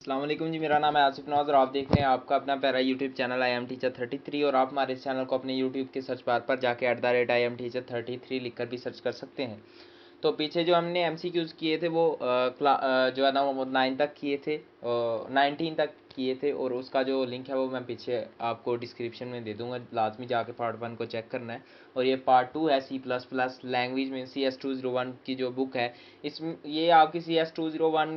अस्सलाम वालेकुम जी, मेरा नाम है आसिफ नवाज और आप देख रहे हैं आपका अपना प्यारा YouTube channel I am teacher 33। और आप हमारे इस चैनल को अपने यूट्यूब के सर्च बार पर जाके @IMTeacher33 लिख कर भी सर्च कर सकते हैं। तो पीछे जो हमने MCQs किए थे वो जो है ना वो 9 तक किए थे, 19 तक किए थे, और उसका जो लिंक है वो मैं पीछे आपको डिस्क्रिप्शन में दे दूंगा, लाजमी जाके पार्ट 1 को चेक करना है। और ये पार्ट 2 है C++ लैंग्वेज में CS201 की जो बुक है, इसमें ये आपकी CS201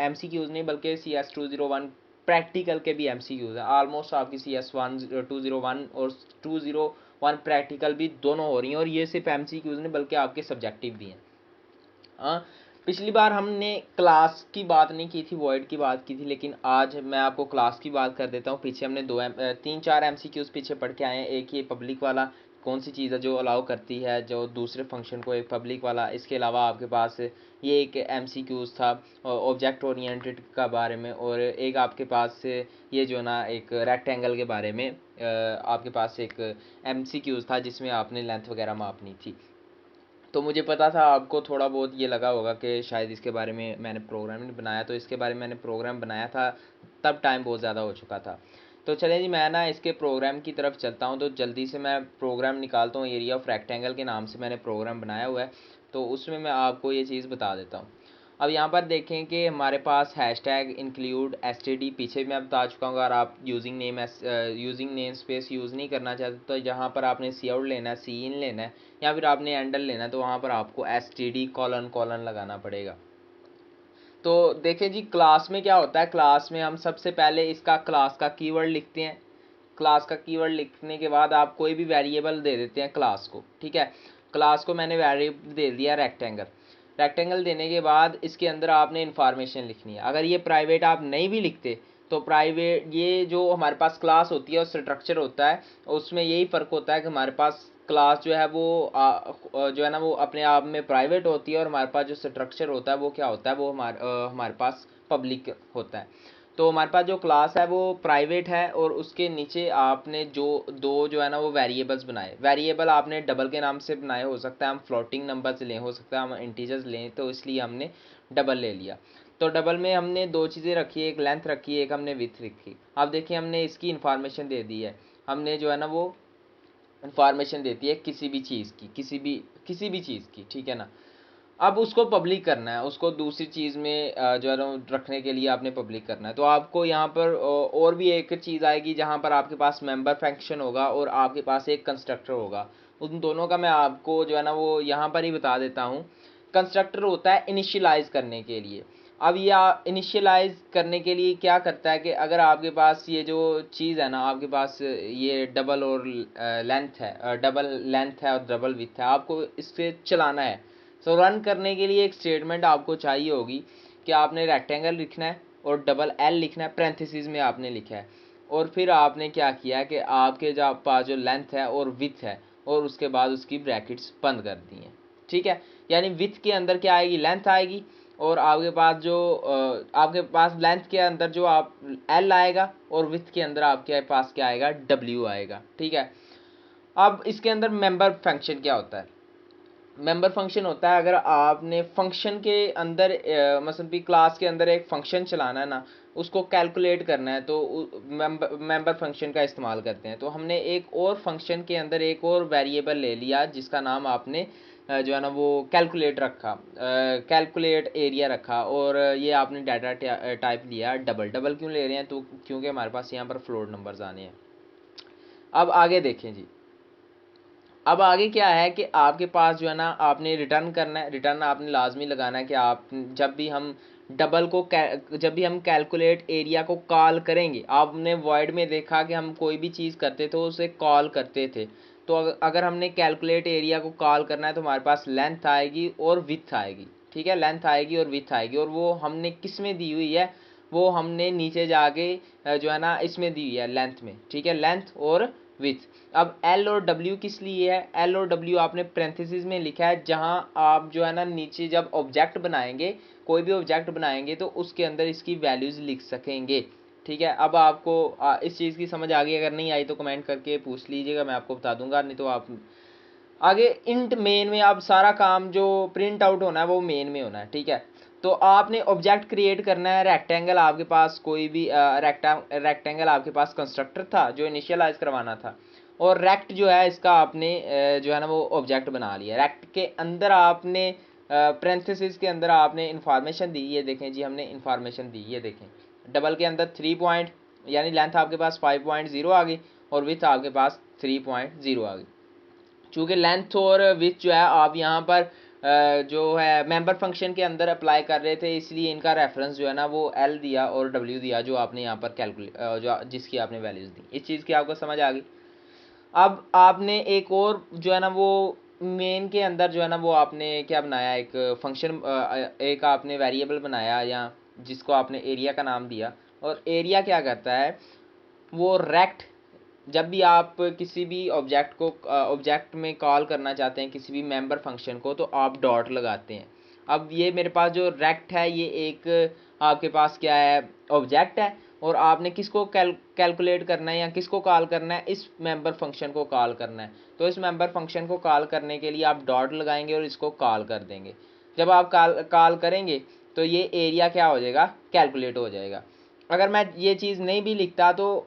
MCQs नहीं बल्कि CS201 प्रैक्टिकल के भी MCQs है। ऑलमोस्ट आपकी CS201 और 201 प्रैक्टिकल भी दोनों हो रही हैं, और ये सिर्फ MCQs नहीं बल्कि आपके सब्जेक्टिव भी हैं। हाँ, पिछली बार हमने क्लास की बात नहीं की थी, वॉइड की बात की थी, लेकिन आज मैं आपको क्लास की बात कर देता हूँ। पीछे हमने 3-4 MCQs पीछे पढ़ के आए हैं। एक ये पब्लिक वाला, कौन सी चीज़ है जो अलाउ करती है जो दूसरे फंक्शन को, एक पब्लिक वाला। इसके अलावा आपके पास ये एक MCQs था ऑब्जेक्ट ओरिएंटेड का बारे में, और एक आपके पास ये जो ना एक रेक्टेंगल के बारे में आपके पास एक MCQs था जिसमें आपने लेंथ वगैरह मापनी थी। तो मुझे पता था आपको थोड़ा बहुत ये लगा होगा कि शायद इसके बारे में मैंने प्रोग्राम नहीं बनाया, तो इसके बारे में मैंने प्रोग्राम बनाया था, तब टाइम बहुत ज़्यादा हो चुका था। तो चलें जी, मैं ना इसके प्रोग्राम की तरफ चलता हूँ। तो जल्दी से मैं प्रोग्राम निकालता हूँ। एरिया ऑफ रेक्टेंगल के नाम से मैंने प्रोग्राम बनाया हुआ है, तो उसमें मैं आपको ये चीज़ बता देता हूँ। अब यहाँ पर देखें कि हमारे पास हैशटैग इंक्लूड std पीछे मैं बता चुका हूँ। अगर आप यूजिंग नेम स्पेस यूज़ नहीं करना चाहते तो जहाँ पर आपने सी आउट लेना है, सी इन लेना है, या फिर आपने एंडल लेना है, तो वहाँ पर आपको std कॉलन कॉलन लगाना पड़ेगा। तो देखें जी, क्लास में क्या होता है। क्लास में हम सबसे पहले इसका क्लास का कीवर्ड लिखते हैं। क्लास का कीवर्ड लिखने के बाद आप कोई भी वेरिएबल दे देते हैं क्लास को, ठीक है। क्लास को मैंने वेरिएबल दे दिया रेक्टेंगल। रेक्टेंगल देने के बाद इसके अंदर आपने इन्फॉर्मेशन लिखनी है। अगर ये प्राइवेट आप नहीं भी लिखते तो प्राइवेट, ये जो हमारे पास क्लास होती है और स्ट्रक्चर होता है, उसमें यही फ़र्क होता है कि हमारे पास क्लास जो है वो जो है ना वो अपने आप में प्राइवेट होती है, और हमारे पास जो स्ट्रक्चर होता है वो क्या होता है, वो हमारे पास पब्लिक होता है। तो हमारे पास जो क्लास है वो प्राइवेट है, और उसके नीचे आपने जो दो जो है ना वो वेरिएबल्स बनाए। वेरिएबल आपने डबल के नाम से बनाए, हो सकता है हम फ्लोटिंग नंबर्स लें, हो सकता है हम इंटीजर्स लें, तो इसलिए हमने डबल ले लिया। तो डबल में हमने दो चीज़ें रखी, एक लेंथ रखी, एक हमने विड्थ रखी। अब देखिए हमने इसकी इन्फॉर्मेशन दे दी है। हमने जो है ना वो इन्फॉर्मेशन देती है किसी भी चीज़ की, किसी भी चीज़ की, ठीक है ना। अब उसको पब्लिक करना है, उसको दूसरी चीज़ में जो है ना रखने के लिए आपने पब्लिक करना है। तो आपको यहाँ पर और भी एक चीज़ आएगी जहाँ पर आपके पास मेंबर फंक्शन होगा और आपके पास एक कंस्ट्रक्टर होगा। उन दोनों का मैं आपको जो है ना वो यहाँ पर ही बता देता हूँ। कंस्ट्रक्टर होता है इनिशियलाइज करने के लिए। अब ये इनिशियलाइज करने के लिए क्या करता है कि अगर आपके पास ये जो चीज़ है ना, आपके पास ये डबल और लेंथ है, डबल लेंथ है और डबल विड्थ है, आपको इससे चलाना है। सो रन करने के लिए एक स्टेटमेंट आपको चाहिए होगी कि आपने रेक्टेंगल लिखना है और डबल एल लिखना है, पैरेंथेसिस में आपने लिखा है, और फिर आपने क्या किया है कि आपके जो पास जो लेंथ है और विड्थ है, और उसके बाद उसकी ब्रैकेट्स बंद कर दी हैं, ठीक है। यानी विड्थ के अंदर क्या आएगी, लेंथ आएगी, और आपके पास जो आपके पास लेंथ के अंदर जो आप एल आएगा, और विड्थ के अंदर आपके पास क्या आएगा, डब्ल्यू आएगा, ठीक है। अब इसके अंदर मेंबर फंक्शन क्या होता है। मेंबर फंक्शन होता है, अगर आपने फंक्शन के अंदर मसलन भी क्लास के अंदर एक फंक्शन चलाना है ना, उसको कैलकुलेट करना है, तो मेंबर फंक्शन का इस्तेमाल करते हैं। तो हमने एक और फंक्शन के अंदर एक और वेरिएबल ले लिया जिसका नाम आपने जो है ना वो कैलकुलेट रखा, कैलकुलेट एरिया रखा, और ये आपने डाटा टाइप लिया डबल। डबल क्यों ले रहे हैं, तो क्योंकि हमारे पास यहाँ पर फ्लोट नंबर्स आने हैं। अब आगे देखें जी, अब आगे क्या है कि आपके पास जो है ना आपने रिटर्न करना है। रिटर्न आपने लाजमी लगाना है कि आप जब भी हम डबल को जब भी हम कैलकुलेट एरिया को कॉल करेंगे, आपने वॉइड में देखा कि हम कोई भी चीज़ करते थे उसे कॉल करते थे। तो अगर हमने कैलकुलेट एरिया को कॉल करना है तो हमारे पास लेंथ आएगी और विड्थ आएगी, ठीक है। लेंथ आएगी और विड्थ आएगी, और वो हमने किस में दी हुई है, वो हमने नीचे जाके जो है ना इसमें दी हुई है लेंथ में, ठीक है, लेंथ और विथ। अब एल और डब्ल्यू किस लिए है, एल और डब्ल्यू आपने पैरेंथेसिस में लिखा है, जहां आप जो है ना नीचे जब ऑब्जेक्ट बनाएंगे, कोई भी ऑब्जेक्ट बनाएंगे तो उसके अंदर इसकी वैल्यूज़ लिख सकेंगे, ठीक है। अब आपको इस चीज़ की समझ आ गई, अगर नहीं आई तो कमेंट करके पूछ लीजिएगा, मैं आपको बता दूंगा, नहीं तो आप आगे इंट मेन में आप सारा काम जो प्रिंट आउट होना है वो मेन में होना है, ठीक है। तो आपने ऑब्जेक्ट क्रिएट करना है रेक्टेंगल, आपके पास कोई भी रेक्टेंगल आपके पास कंस्ट्रक्टर था जो इनिशियलाइज करवाना था, और रेक्ट जो है इसका आपने जो है ना वो ऑब्जेक्ट बना लिया। रेक्ट के अंदर आपने पेरेंथेसिस के अंदर आपने इन्फॉर्मेशन दी, ये देखें जी हमने इन्फॉर्मेशन दी, ये देखें डबल के अंदर 3 पॉइंट, यानी लेंथ आपके पास 5.0 आ गई और विथ आपके पास 3.0 आ गई। चूँकि लेंथ और विथ जो है आप यहाँ पर जो है मेंबर फंक्शन के अंदर अप्लाई कर रहे थे, इसलिए इनका रेफरेंस जो है ना वो एल दिया और डब्ल्यू दिया, जो आपने यहाँ पर कैलकुलेट जो जिसकी आपने वैल्यूज़ दी। इस चीज़ की आपको समझ आ गई। अब आपने एक और जो है ना वो मेन के अंदर जो है ना वो आपने क्या बनाया, एक फंक्शन, एक आपने वेरिएबल बनाया या जिसको आपने एरिया का नाम दिया। और एरिया क्या करता है, वो रेक्ट, जब भी आप किसी भी ऑब्जेक्ट को ऑब्जेक्ट में कॉल करना चाहते हैं किसी भी मेंबर फंक्शन को, तो आप डॉट लगाते हैं। अब ये मेरे पास जो रेक्ट है ये एक आपके पास क्या है, ऑब्जेक्ट है, और आपने किसको कैलकुलेट करना है या किसको कॉल करना है, इस मेंबर फंक्शन को कॉल करना है। तो इस मेंबर फंक्शन को कॉल करने के लिए आप डॉट लगाएंगे और इसको कॉल कर देंगे। जब आप कॉल करेंगे तो ये एरिया क्या हो जाएगा, कैलकुलेट हो जाएगा। अगर मैं ये चीज़ नहीं भी लिखता तो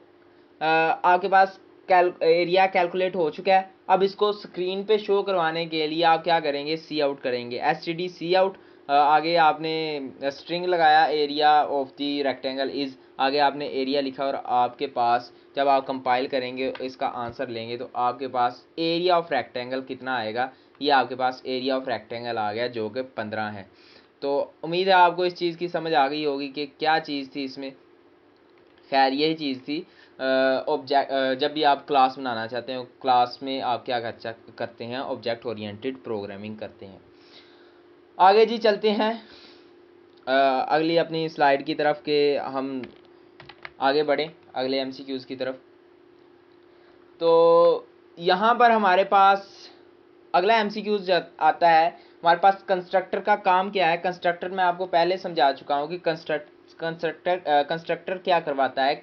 आपके पास एरिया कैलकुलेट हो चुका है। अब इसको स्क्रीन पे शो करवाने के लिए आप क्या करेंगे, सी आउट करेंगे, std सी आउट, आगे आपने स्ट्रिंग लगाया area of the rectangle is, आगे आपने एरिया लिखा, और आपके पास जब आप कंपाइल करेंगे इसका आंसर लेंगे तो आपके पास एरिया ऑफ रेक्टेंगल कितना आएगा, ये आपके पास एरिया ऑफ रेक्टेंगल आ गया जो कि 15 है। तो उम्मीद है आपको इस चीज़ की समझ आ गई होगी कि क्या चीज़ थी इसमें। खैर यही चीज़ थी। ऑब्जेक्ट जब भी आप क्लास बनाना चाहते हैं, क्लास में आप क्या करते हैं, ऑब्जेक्ट ओरिएंटेड प्रोग्रामिंग करते हैं। आगे जी चलते हैं अगली अपनी स्लाइड की तरफ के हम आगे बढ़ें अगले एमसीक्यूज़ की तरफ। तो यहाँ पर हमारे पास अगला एमसीक्यूज़ आता है। हमारे पास कंस्ट्रक्टर का काम क्या है। कंस्ट्रक्टर मैं आपको पहले समझा चुका हूँ कि कंस्ट्रक्टर क्या करवाता है,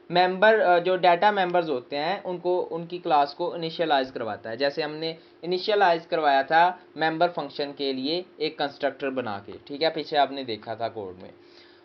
मेंबर जो डाटा मेंबर्स होते हैं उनको उनकी क्लास को इनिशियलाइज करवाता है। जैसे हमने इनिशियलाइज करवाया था मेंबर फंक्शन के लिए एक कंस्ट्रक्टर बना के, ठीक है, पीछे आपने देखा था कोड में।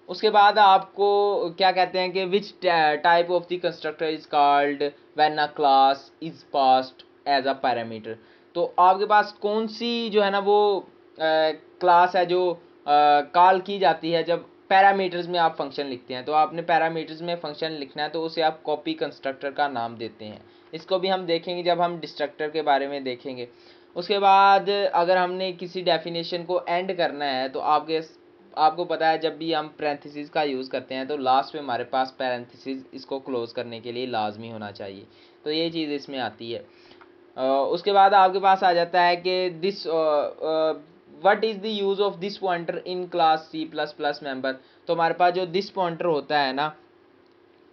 उसके बाद आपको क्या कहते हैं कि which type of the constructor is called when a class is passed as a parameter. तो आपके पास कौन सी जो है ना वो क्लास है जो कॉल की जाती है जब पैरामीटर्स में आप फंक्शन लिखते हैं। तो आपने पैरामीटर्स में फंक्शन लिखना है तो उसे आप कॉपी कंस्ट्रक्टर का नाम देते हैं। इसको भी हम देखेंगे जब हम डिस्ट्रक्टर के बारे में देखेंगे। उसके बाद अगर हमने किसी डेफिनेशन को एंड करना है तो आपको पता है जब भी हम पैरेंथेसिस का यूज़ करते हैं तो लास्ट में हमारे पास पैरेंथेसिस इसको क्लोज करने के लिए लाजमी होना चाहिए। तो ये चीज़ इसमें आती है। उसके बाद आपके पास आ जाता है कि this what is the use of this pointer in class C++ member. तो हमारे पास जो दिस पॉइंटर होता है ना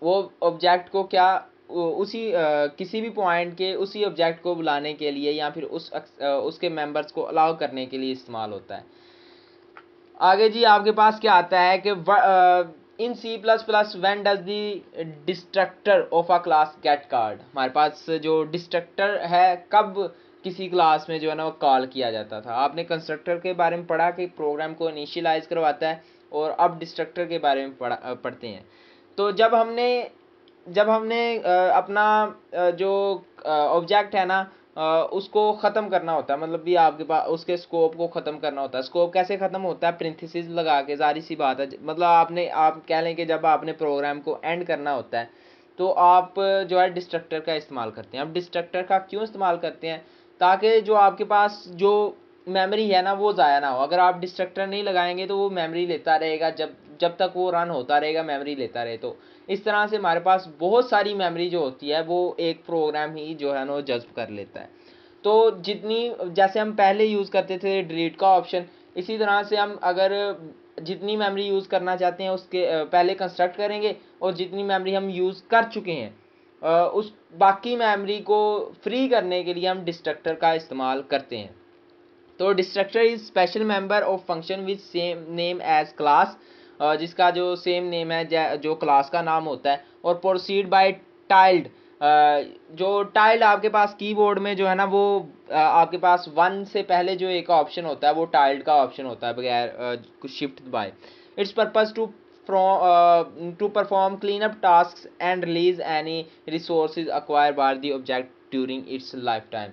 वो ऑब्जेक्ट को क्या उसी किसी भी पॉइंट के उसी ऑब्जेक्ट को बुलाने के लिए या फिर उसके मेंबर्स को अलाउ करने के लिए इस्तेमाल होता है। आगे जी आपके पास क्या आता है कि इन C++ when does the destructor of a class gate called. हमारे पास जो डिस्ट्रक्टर है कब किसी क्लास में जो है ना वो कॉल किया जाता था। आपने कंस्ट्रक्टर के बारे में पढ़ा कि प्रोग्राम को इनिशियलाइज करवाता है, और अब डिस्ट्रक्टर के बारे में पढ़ते हैं। तो जब हमने अपना जो ऑब्जेक्ट है ना उसको ख़त्म करना होता है, मतलब भी आपके पास उसके स्कोप को ख़त्म करना होता है। स्कोप कैसे ख़त्म होता है, प्रिंथिसिस लगा के, जारी सी बात है। मतलब आप कह लें कि जब आपने प्रोग्राम को एंड करना होता है तो आप जो है डिस्ट्रक्टर का इस्तेमाल करते हैं। अब डिस्ट्रक्टर का क्यों इस्तेमाल करते हैं, ताकि जो आपके पास जो मेमोरी है ना वो ज़ाया ना हो। अगर आप डिस्ट्रक्टर नहीं लगाएंगे तो वो मेमोरी लेता रहेगा, जब तक वो रन होता रहेगा मेमोरी लेता रहे। तो इस तरह से हमारे पास बहुत सारी मेमोरी जो होती है वो एक प्रोग्राम ही जो है ना वो जज्ब कर लेता है। तो जितनी जैसे हम पहले यूज़ करते थे डिलीट का ऑप्शन, इसी तरह से हम अगर जितनी मेमोरी यूज़ करना चाहते हैं उसके पहले कंस्ट्रक्ट करेंगे, और जितनी मेमोरी हम यूज़ कर चुके हैं उस बाकी मेमोरी को फ्री करने के लिए हम डिस्ट्रक्टर का इस्तेमाल करते हैं। तो destructor is special member of function with same name as class, जिसका जो सेम नेम है जो क्लास का नाम होता है, और प्रोसीड बाय टाइल्ड जो टाइल्ड आपके पास कीबोर्ड में जो है ना वो आपके पास 1 से पहले जो एक ऑप्शन होता है वो टाइल्ड का ऑप्शन होता है बगैर कुछ शिफ्ट दबाए। Its purpose to perform clean up task and release any resources acquire by the object during its life time.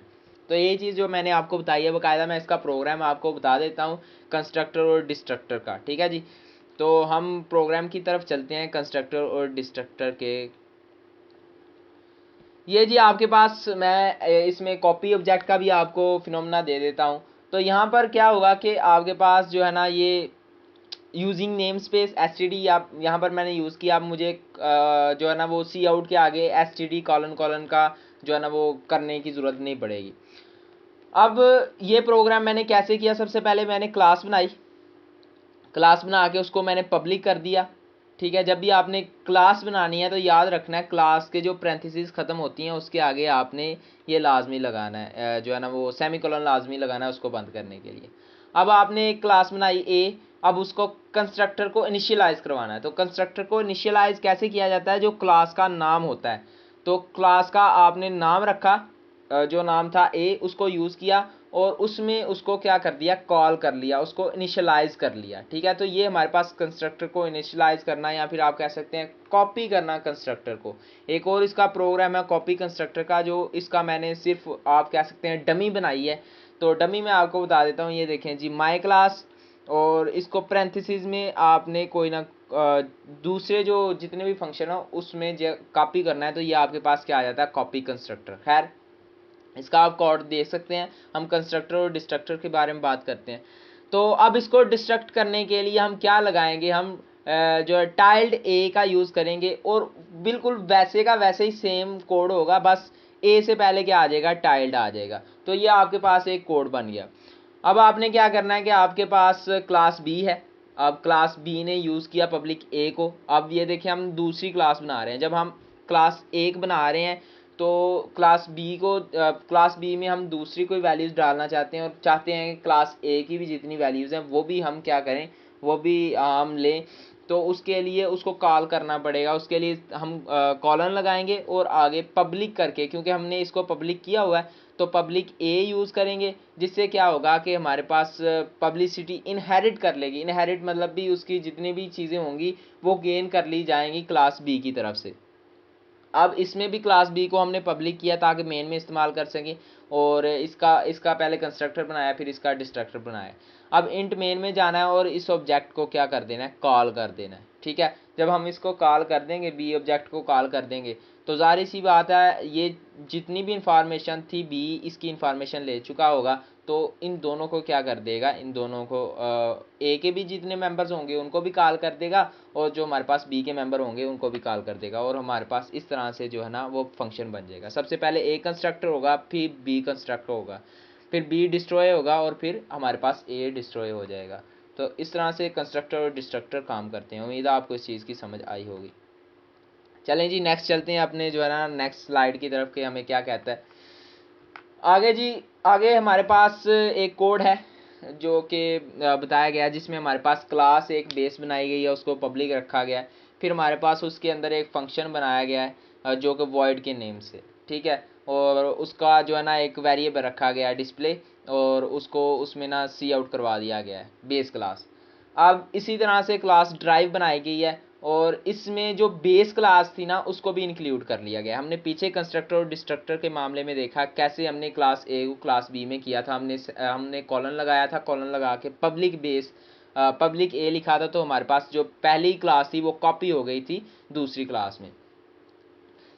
तो ये चीज़ जो मैंने आपको बताई है बाकायदा मैं इसका प्रोग्राम आपको बता देता हूँ कंस्ट्रक्टर और डिस्ट्रक्टर का, ठीक है जी। तो हम प्रोग्राम की तरफ चलते हैं कंस्ट्रक्टर और डिस्ट्रक्टर के। ये जी आपके पास मैं इसमें कॉपी ऑब्जेक्ट का भी आपको फिनोमेना दे देता हूँ। तो यहाँ पर क्या होगा कि आपके पास जो है ना ये using name space S T D आप यहाँ पर मैंने यूज़ किया। आप मुझे जो है ना वो सी आउट के आगे S T D colon colon का जो है ना वो करने की ज़रूरत नहीं पड़ेगी। अब ये प्रोग्राम मैंने कैसे किया, सबसे पहले मैंने क्लास बनाई, क्लास बना के उसको मैंने पब्लिक कर दिया, ठीक है। जब भी आपने क्लास बनानी है तो याद रखना है क्लास के जो पैरेंथेसिस ख़त्म होती हैं उसके आगे आपने ये लाजमी लगाना है जो है ना वो सेमीकोलन लाजमी लगाना है उसको बंद करने के लिए। अब आपने एक क्लास बनाई ए, अब उसको कंस्ट्रक्टर को इनिशियलाइज करवाना है। तो कंस्ट्रक्टर को इनिशियलाइज कैसे किया जाता है, जो क्लास का नाम होता है। तो क्लास का आपने नाम रखा, जो नाम था ए उसको यूज़ किया और उसमें उसको क्या कर दिया, कॉल कर लिया, उसको इनिशियलाइज कर लिया, ठीक है। तो ये हमारे पास कंस्ट्रक्टर को इनिशियलाइज करना या फिर आप कह सकते हैं कॉपी करना कंस्ट्रक्टर को। एक और इसका प्रोग्राम है कॉपी कंस्ट्रक्टर का, जो इसका मैंने सिर्फ आप कह सकते हैं डमी बनाई है। तो डमी मैं आपको बता देता हूँ, ये देखें जी माई क्लास, और इसको पैरेंथेसिस में आपने कोई ना दूसरे जो जितने भी फंक्शन हो उसमें जो कॉपी करना है तो ये आपके पास क्या आ जाता है, कॉपी कंस्ट्रक्टर। खैर इसका आप कोड देख सकते हैं। हम कंस्ट्रक्टर और डिस्ट्रक्टर के बारे में बात करते हैं। तो अब इसको डिस्ट्रक्ट करने के लिए हम क्या लगाएंगे, हम जो है टाइल्ड ए का यूज़ करेंगे और बिल्कुल वैसे का वैसे ही सेम कोड होगा, बस ए से पहले क्या आ जाएगा, टाइल्ड आ जाएगा। तो ये आपके पास एक कोड बन गया। अब आपने क्या करना है कि आपके पास क्लास बी है, अब क्लास बी ने यूज़ किया पब्लिक ए को। अब ये देखिए हम दूसरी क्लास बना रहे हैं, जब हम क्लास एक बना रहे हैं तो क्लास बी को क्लास बी में हम दूसरी कोई वैल्यूज़ डालना चाहते हैं और चाहते हैं कि क्लास ए की भी जितनी वैल्यूज़ हैं वो भी हम क्या करें, वो भी हम लें। तो उसके लिए उसको कॉल करना पड़ेगा, उसके लिए हम कॉलन लगाएंगे और आगे पब्लिक करके, क्योंकि हमने इसको पब्लिक किया हुआ है तो पब्लिक ए यूज़ करेंगे, जिससे क्या होगा कि हमारे पास पब्लिसिटी इनहेरिट कर लेगी। इनहेरिट मतलब भी उसकी जितनी भी चीज़ें होंगी वो गेन कर ली जाएंगी क्लास बी की तरफ से। अब इसमें भी क्लास बी को हमने पब्लिक किया ताकि मेन में इस्तेमाल कर सकें, और इसका इसका पहले कंस्ट्रक्टर बनाया फिर इसका डिस्ट्रक्टर बनाया। अब इंट मेन में जाना है और इस ऑब्जेक्ट को क्या कर देना है, कॉल कर देना है, ठीक है। जब हम इसको कॉल कर देंगे, बी ऑब्जेक्ट को कॉल कर देंगे, तो जाहिर सी बात है ये जितनी भी इंफॉर्मेशन थी बी इसकी इंफॉर्मेशन ले चुका होगा, तो इन दोनों को क्या कर देगा, इन दोनों को ए के भी जितने मेंबर्स होंगे उनको भी कॉल कर देगा और जो हमारे पास बी के मेंबर होंगे उनको भी कॉल कर देगा, और हमारे पास इस तरह से जो है ना वो फंक्शन बन जाएगा। सबसे पहले ए कंस्ट्रक्टर होगा, फिर बी कंस्ट्रक्टर होगा, फिर बी डिस्ट्रॉय होगा और फिर हमारे पास ए डिस्ट्रॉय हो जाएगा। तो इस तरह से कंस्ट्रक्टर और डिस्ट्रक्टर काम करते हैं। उम्मीद है आपको इस चीज़ की समझ आई होगी। चलें जी नेक्स्ट चलते हैं अपने जो है ना नेक्स्ट स्लाइड की तरफ के हमें क्या कहता है आगे जी। आगे हमारे पास एक कोड है जो कि बताया गया है, जिसमें हमारे पास क्लास एक बेस बनाई गई है, उसको पब्लिक रखा गया है। फिर हमारे पास उसके अंदर एक फंक्शन बनाया गया है जो कि वॉइड के नेम से, ठीक है। और उसका जो है ना एक वेरिएबल रखा गया है डिस्प्ले, और उसको उसमें ना सी आउट करवा दिया गया है बेस क्लास। अब इसी तरह से क्लास ड्राइव बनाई गई है और इसमें जो बेस क्लास थी ना उसको भी इंक्लूड कर लिया गया। हमने पीछे कंस्ट्रक्टर और डिस्ट्रक्टर के मामले में देखा कैसे हमने क्लास ए को क्लास बी में किया था। हमने कॉलन लगाया था, कॉलन लगा के पब्लिक बेस पब्लिक ए लिखा था, तो हमारे पास जो पहली क्लास थी वो कॉपी हो गई थी दूसरी क्लास में।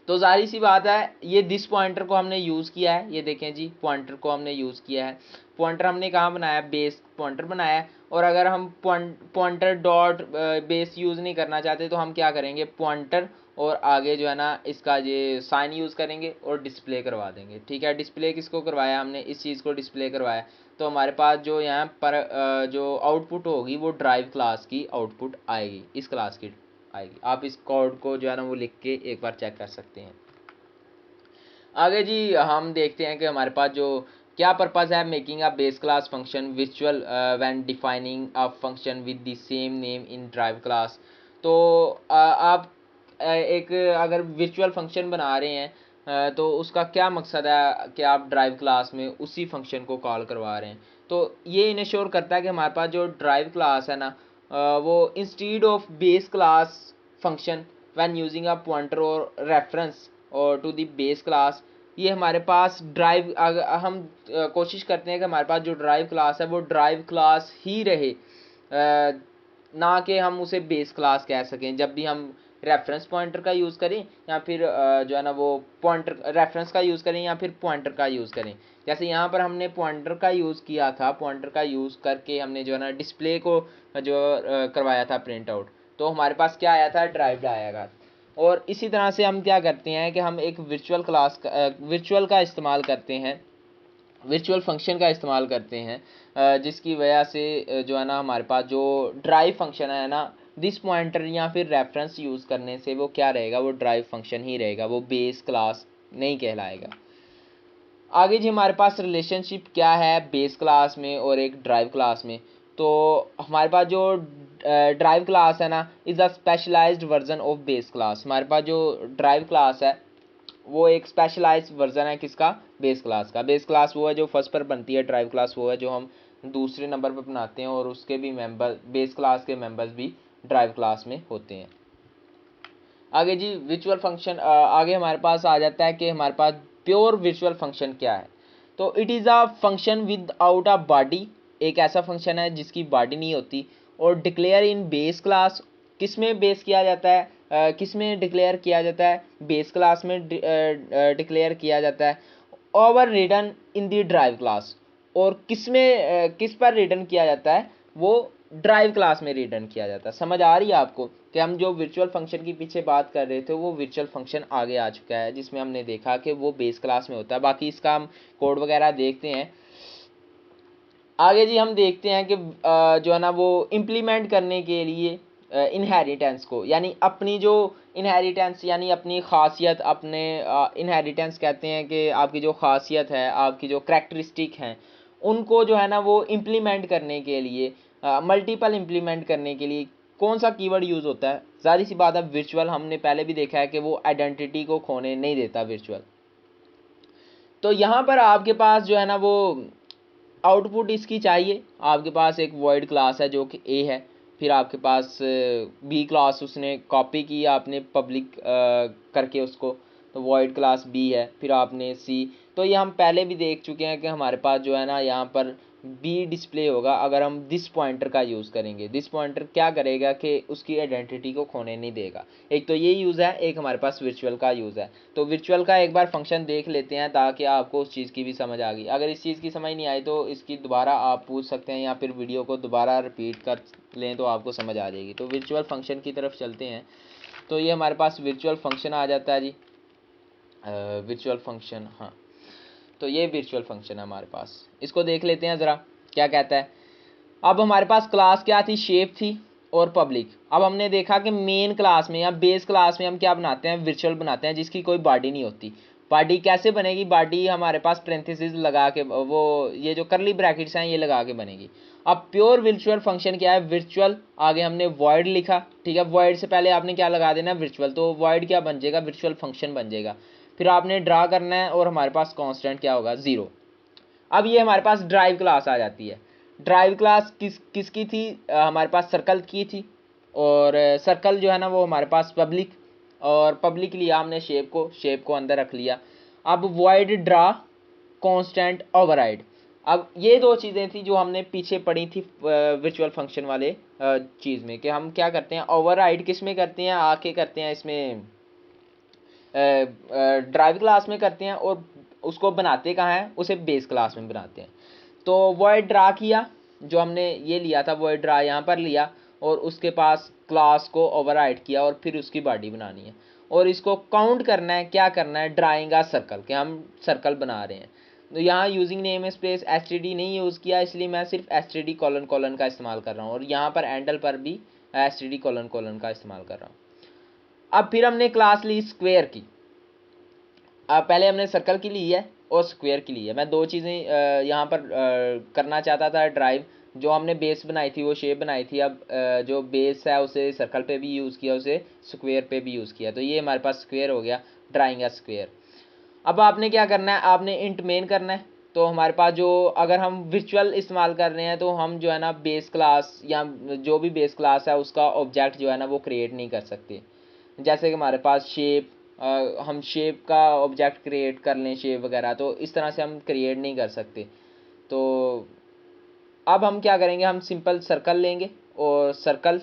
तो जाहिर सी बात है ये दिस पॉइंटर को हमने यूज़ किया है, ये देखें जी पॉइंटर को हमने यूज़ किया है। पॉइंटर हमने कहाँ बनाया, बेस पॉइंटर बनाया है। और अगर हम पॉइंटर डॉट बेस यूज़ नहीं करना चाहते तो हम क्या करेंगे, पॉइंटर और आगे जो है ना इसका ये साइन यूज़ करेंगे और डिस्प्ले करवा देंगे, ठीक है। डिस्प्ले किसको करवाया हमने, इस चीज़ को डिस्प्ले करवाया। तो हमारे पास जो यहाँ पर जो आउटपुट होगी वो ड्राइव क्लास की आउटपुट आएगी, इस क्लास की आएगी। आप इस कोड को जो है ना वो लिख के एक बार चेक कर सकते हैं। आगे जी हम देखते हैं कि हमारे पास जो क्या पर्पज़ है, making a base class function visual when defining a function with the same name in drive class. तो आप एक अगर वर्चुअल फंक्शन बना रहे हैं तो उसका क्या मकसद है कि आप ड्राइव क्लास में उसी फंक्शन को कॉल करवा रहे हैं। तो ये इन्श्योर करता है कि हमारे पास जो ड्राइव क्लास है ना, वो instead of base class function when using a pointer और रेफरेंस और टू द बेस क्लास, ये हमारे पास ड्राइव, हम कोशिश करते हैं कि हमारे पास जो ड्राइव क्लास है वो ड्राइव क्लास ही रहे, ना कि हम उसे बेस क्लास कह सकें जब भी हम रेफरेंस पॉइंटर का यूज़ करें या फिर जो है ना वो पॉइंटर रेफरेंस का यूज़ करें या फिर पॉइंटर का यूज़ करें। जैसे यहाँ पर हमने पॉइंटर का यूज़ किया था, पॉइंटर का यूज़ करके हमने जो है ना डिस्प्ले को जो करवाया था प्रिंट आउट, तो हमारे पास क्या आया था, ड्राइव्ड आएगा। और इसी तरह से हम क्या करते हैं कि हम एक वर्चुअल का इस्तेमाल करते हैं, वर्चुअल फंक्शन का इस्तेमाल करते हैं, जिसकी वजह से जो है ना हमारे पास जो ड्राइव फंक्शन है ना, दिस पॉइंटर या फिर रेफरेंस यूज़ करने से वो क्या रहेगा, वो ड्राइव फंक्शन ही रहेगा, वो बेस क्लास नहीं कहलाएगा। आगे जी हमारे पास रिलेशनशिप क्या है बेस क्लास में और एक ड्राइव क्लास में। तो हमारे पास जो ड्राइव क्लास है ना, is a specialised version of base class. हमारे पास जो ड्राइव क्लास है वो एक स्पेशलाइज वर्जन है किसका, बेस क्लास का। बेस क्लास वो है जो फर्स्ट पर बनती है, ड्राइव क्लास वो है जो हम दूसरे नंबर पर बनाते हैं, और उसके भी मेंबर, बेस क्लास के मेंबर्स भी ड्राइव क्लास में होते हैं। आगे जी वर्चुअल फंक्शन, आगे हमारे पास आ जाता है कि हमारे पास प्योर वर्चुअल फंक्शन क्या है। तो it is a function with out a body, एक ऐसा फंक्शन है जिसकी बॉडी नहीं होती, और डिक्लेयर इन बेस क्लास, किस में बेस किया जाता है, किस में डिक्लेयर किया जाता है, बेस क्लास में डिक्लेयर किया जाता है, ओवर रिटर्न इन दी ड्राइव क्लास, और किस में किस पर रिटर्न किया जाता है, वो ड्राइव क्लास में रिटर्न किया जाता है। समझ आ रही है आपको कि हम जो वर्चुअल फंक्शन की पीछे बात कर रहे थे वो वर्चुअल फंक्शन आगे आ चुका है, जिसमें हमने देखा कि वो बेस क्लास में होता है। बाकी इसका हम कोड वगैरह देखते हैं। आगे जी हम देखते हैं कि जो है ना वो इम्प्लीमेंट करने के लिए इनहेरिटेंस को, यानी अपनी जो इनहेरिटेंस यानी अपनी खासियत, अपने इनहेरिटेंस कहते हैं कि आपकी जो खासियत है, आपकी जो करैक्टरिस्टिक हैं, उनको जो है ना वो इम्प्लीमेंट करने के लिए, मल्टीपल इम्प्लीमेंट करने के लिए कौन सा कीवर्ड यूज़ होता है, ज़ाहिर सी बात है वर्चुअल। हमने पहले भी देखा है कि वो आइडेंटिटी को खोने नहीं देता वर्चुअल। तो यहाँ पर आपके पास जो है ना वो आउटपुट इसकी चाहिए, आपके पास एक वॉइड क्लास है जो कि ए है, फिर आपके पास बी क्लास उसने कॉपी की आपने पब्लिक करके उसको, तो वॉइड क्लास बी है, फिर आपने सी। तो ये हम पहले भी देख चुके हैं कि हमारे पास जो है ना यहाँ पर बी डिस्प्ले होगा अगर हम दिस पॉइंटर का यूज़ करेंगे। दिस पॉइंटर क्या करेगा कि उसकी आइडेंटिटी को खोने नहीं देगा। एक तो ये यूज़ है, एक हमारे पास वर्चुअल का यूज़ है। तो वर्चुअल का एक बार फंक्शन देख लेते हैं ताकि आपको उस चीज़ की भी समझ आ गई। अगर इस चीज़ की समझ नहीं आई तो इसकी दोबारा आप पूछ सकते हैं या फिर वीडियो को दोबारा रिपीट कर लें तो आपको समझ आ जाएगी। तो वर्चुअल फंक्शन की तरफ चलते हैं। तो ये हमारे पास वर्चुअल फंक्शन आ जाता है जी, वर्चुअल फंक्शन, हाँ। तो ये वर्चुअल फंक्शन है हमारे पास, इसको देख लेते हैं ज़रा क्या कहता है। अब हमारे पास क्लास क्या थी, शेप थी और पब्लिक। अब हमने देखा कि मेन क्लास में या बेस क्लास में हम क्या बनाते हैं, वर्चुअल बनाते हैं जिसकी कोई बॉडी नहीं होती। बॉडी कैसे बनेगी, बॉडी हमारे पास पेरेंथेसिस लगा के, वो ये जो करली ब्रैकेट्स हैं ये लगा के बनेगी। अब प्योर वर्चुअल फंक्शन क्या है, वर्चुअल, आगे हमने वॉइड लिखा, ठीक है, वॉइड से पहले आपने क्या लगा देना, वर्चुअल, तो वॉइड क्या बन जाएगा, वर्चुअल फंक्शन बन जाएगा। फिर आपने ड्रा करना है और हमारे पास कांस्टेंट क्या होगा, 0। अब ये हमारे पास ड्राइव क्लास आ जाती है। ड्राइव क्लास किसकी थी, हमारे पास सर्कल की थी, और सर्कल जो है ना वो हमारे पास पब्लिक, और पब्लिक लिया हमने शेप को अंदर रख लिया। अब वॉइड ड्रा कांस्टेंट ओवरराइड। अब ये दो चीज़ें थी जो हमने पीछे पढ़ी थी वर्चुअल फंक्शन वाले चीज़ में, कि हम क्या करते हैं, ओवरराइड किस में करते हैं, आके करते हैं इसमें ड्राइव क्लास में करते हैं, और उसको बनाते कहाँ हैं, उसे बेस क्लास में बनाते हैं। तो वॉइड ड्रा किया, जो हमने ये लिया था वॉइड ड्रा यहाँ पर लिया, और उसके पास क्लास को ओवरराइड किया और फिर उसकी बॉडी बनानी है, और इसको काउंट करना है, क्या करना है, ड्राइंग अ सर्कल, कि हम सर्कल बना रहे हैं। तो यहाँ यूजिंग नेम स्पेस एसटीडी नहीं यूज़ किया, इसलिए मैं सिर्फ एसटीडी कोलन कोलन का इस्तेमाल कर रहा हूँ, और यहाँ पर एंडल पर भी एसटीडी कोलन कोलन का इस्तेमाल कर रहा हूँ। अब फिर हमने क्लास ली स्क्वायर की। पहले हमने सर्कल की ली है और स्क्वायर की ली है। मैं दो चीज़ें यहाँ पर करना चाहता था। ड्राइव जो हमने बेस बनाई थी वो शेप बनाई थी, अब जो बेस है उसे सर्कल पे भी यूज़ किया, उसे स्क्वायर पे भी यूज़ किया। तो ये हमारे पास स्क्वायर हो गया, ड्राइंग अ स्क्वायर। अब आपने क्या करना है, आपने इंट मेन करना है। तो हमारे पास जो, अगर हम वर्चुअल इस्तेमाल कर रहे हैं तो हम जो है ना बेस क्लास या जो भी बेस क्लास है उसका ऑब्जेक्ट जो है ना वो क्रिएट नहीं कर सकते। जैसे कि हमारे पास शेप, हम शेप का ऑब्जेक्ट क्रिएट कर लें, शेप वगैरह, तो इस तरह से हम क्रिएट नहीं कर सकते। तो अब हम क्या करेंगे, हम सिंपल सर्कल लेंगे और सर्कल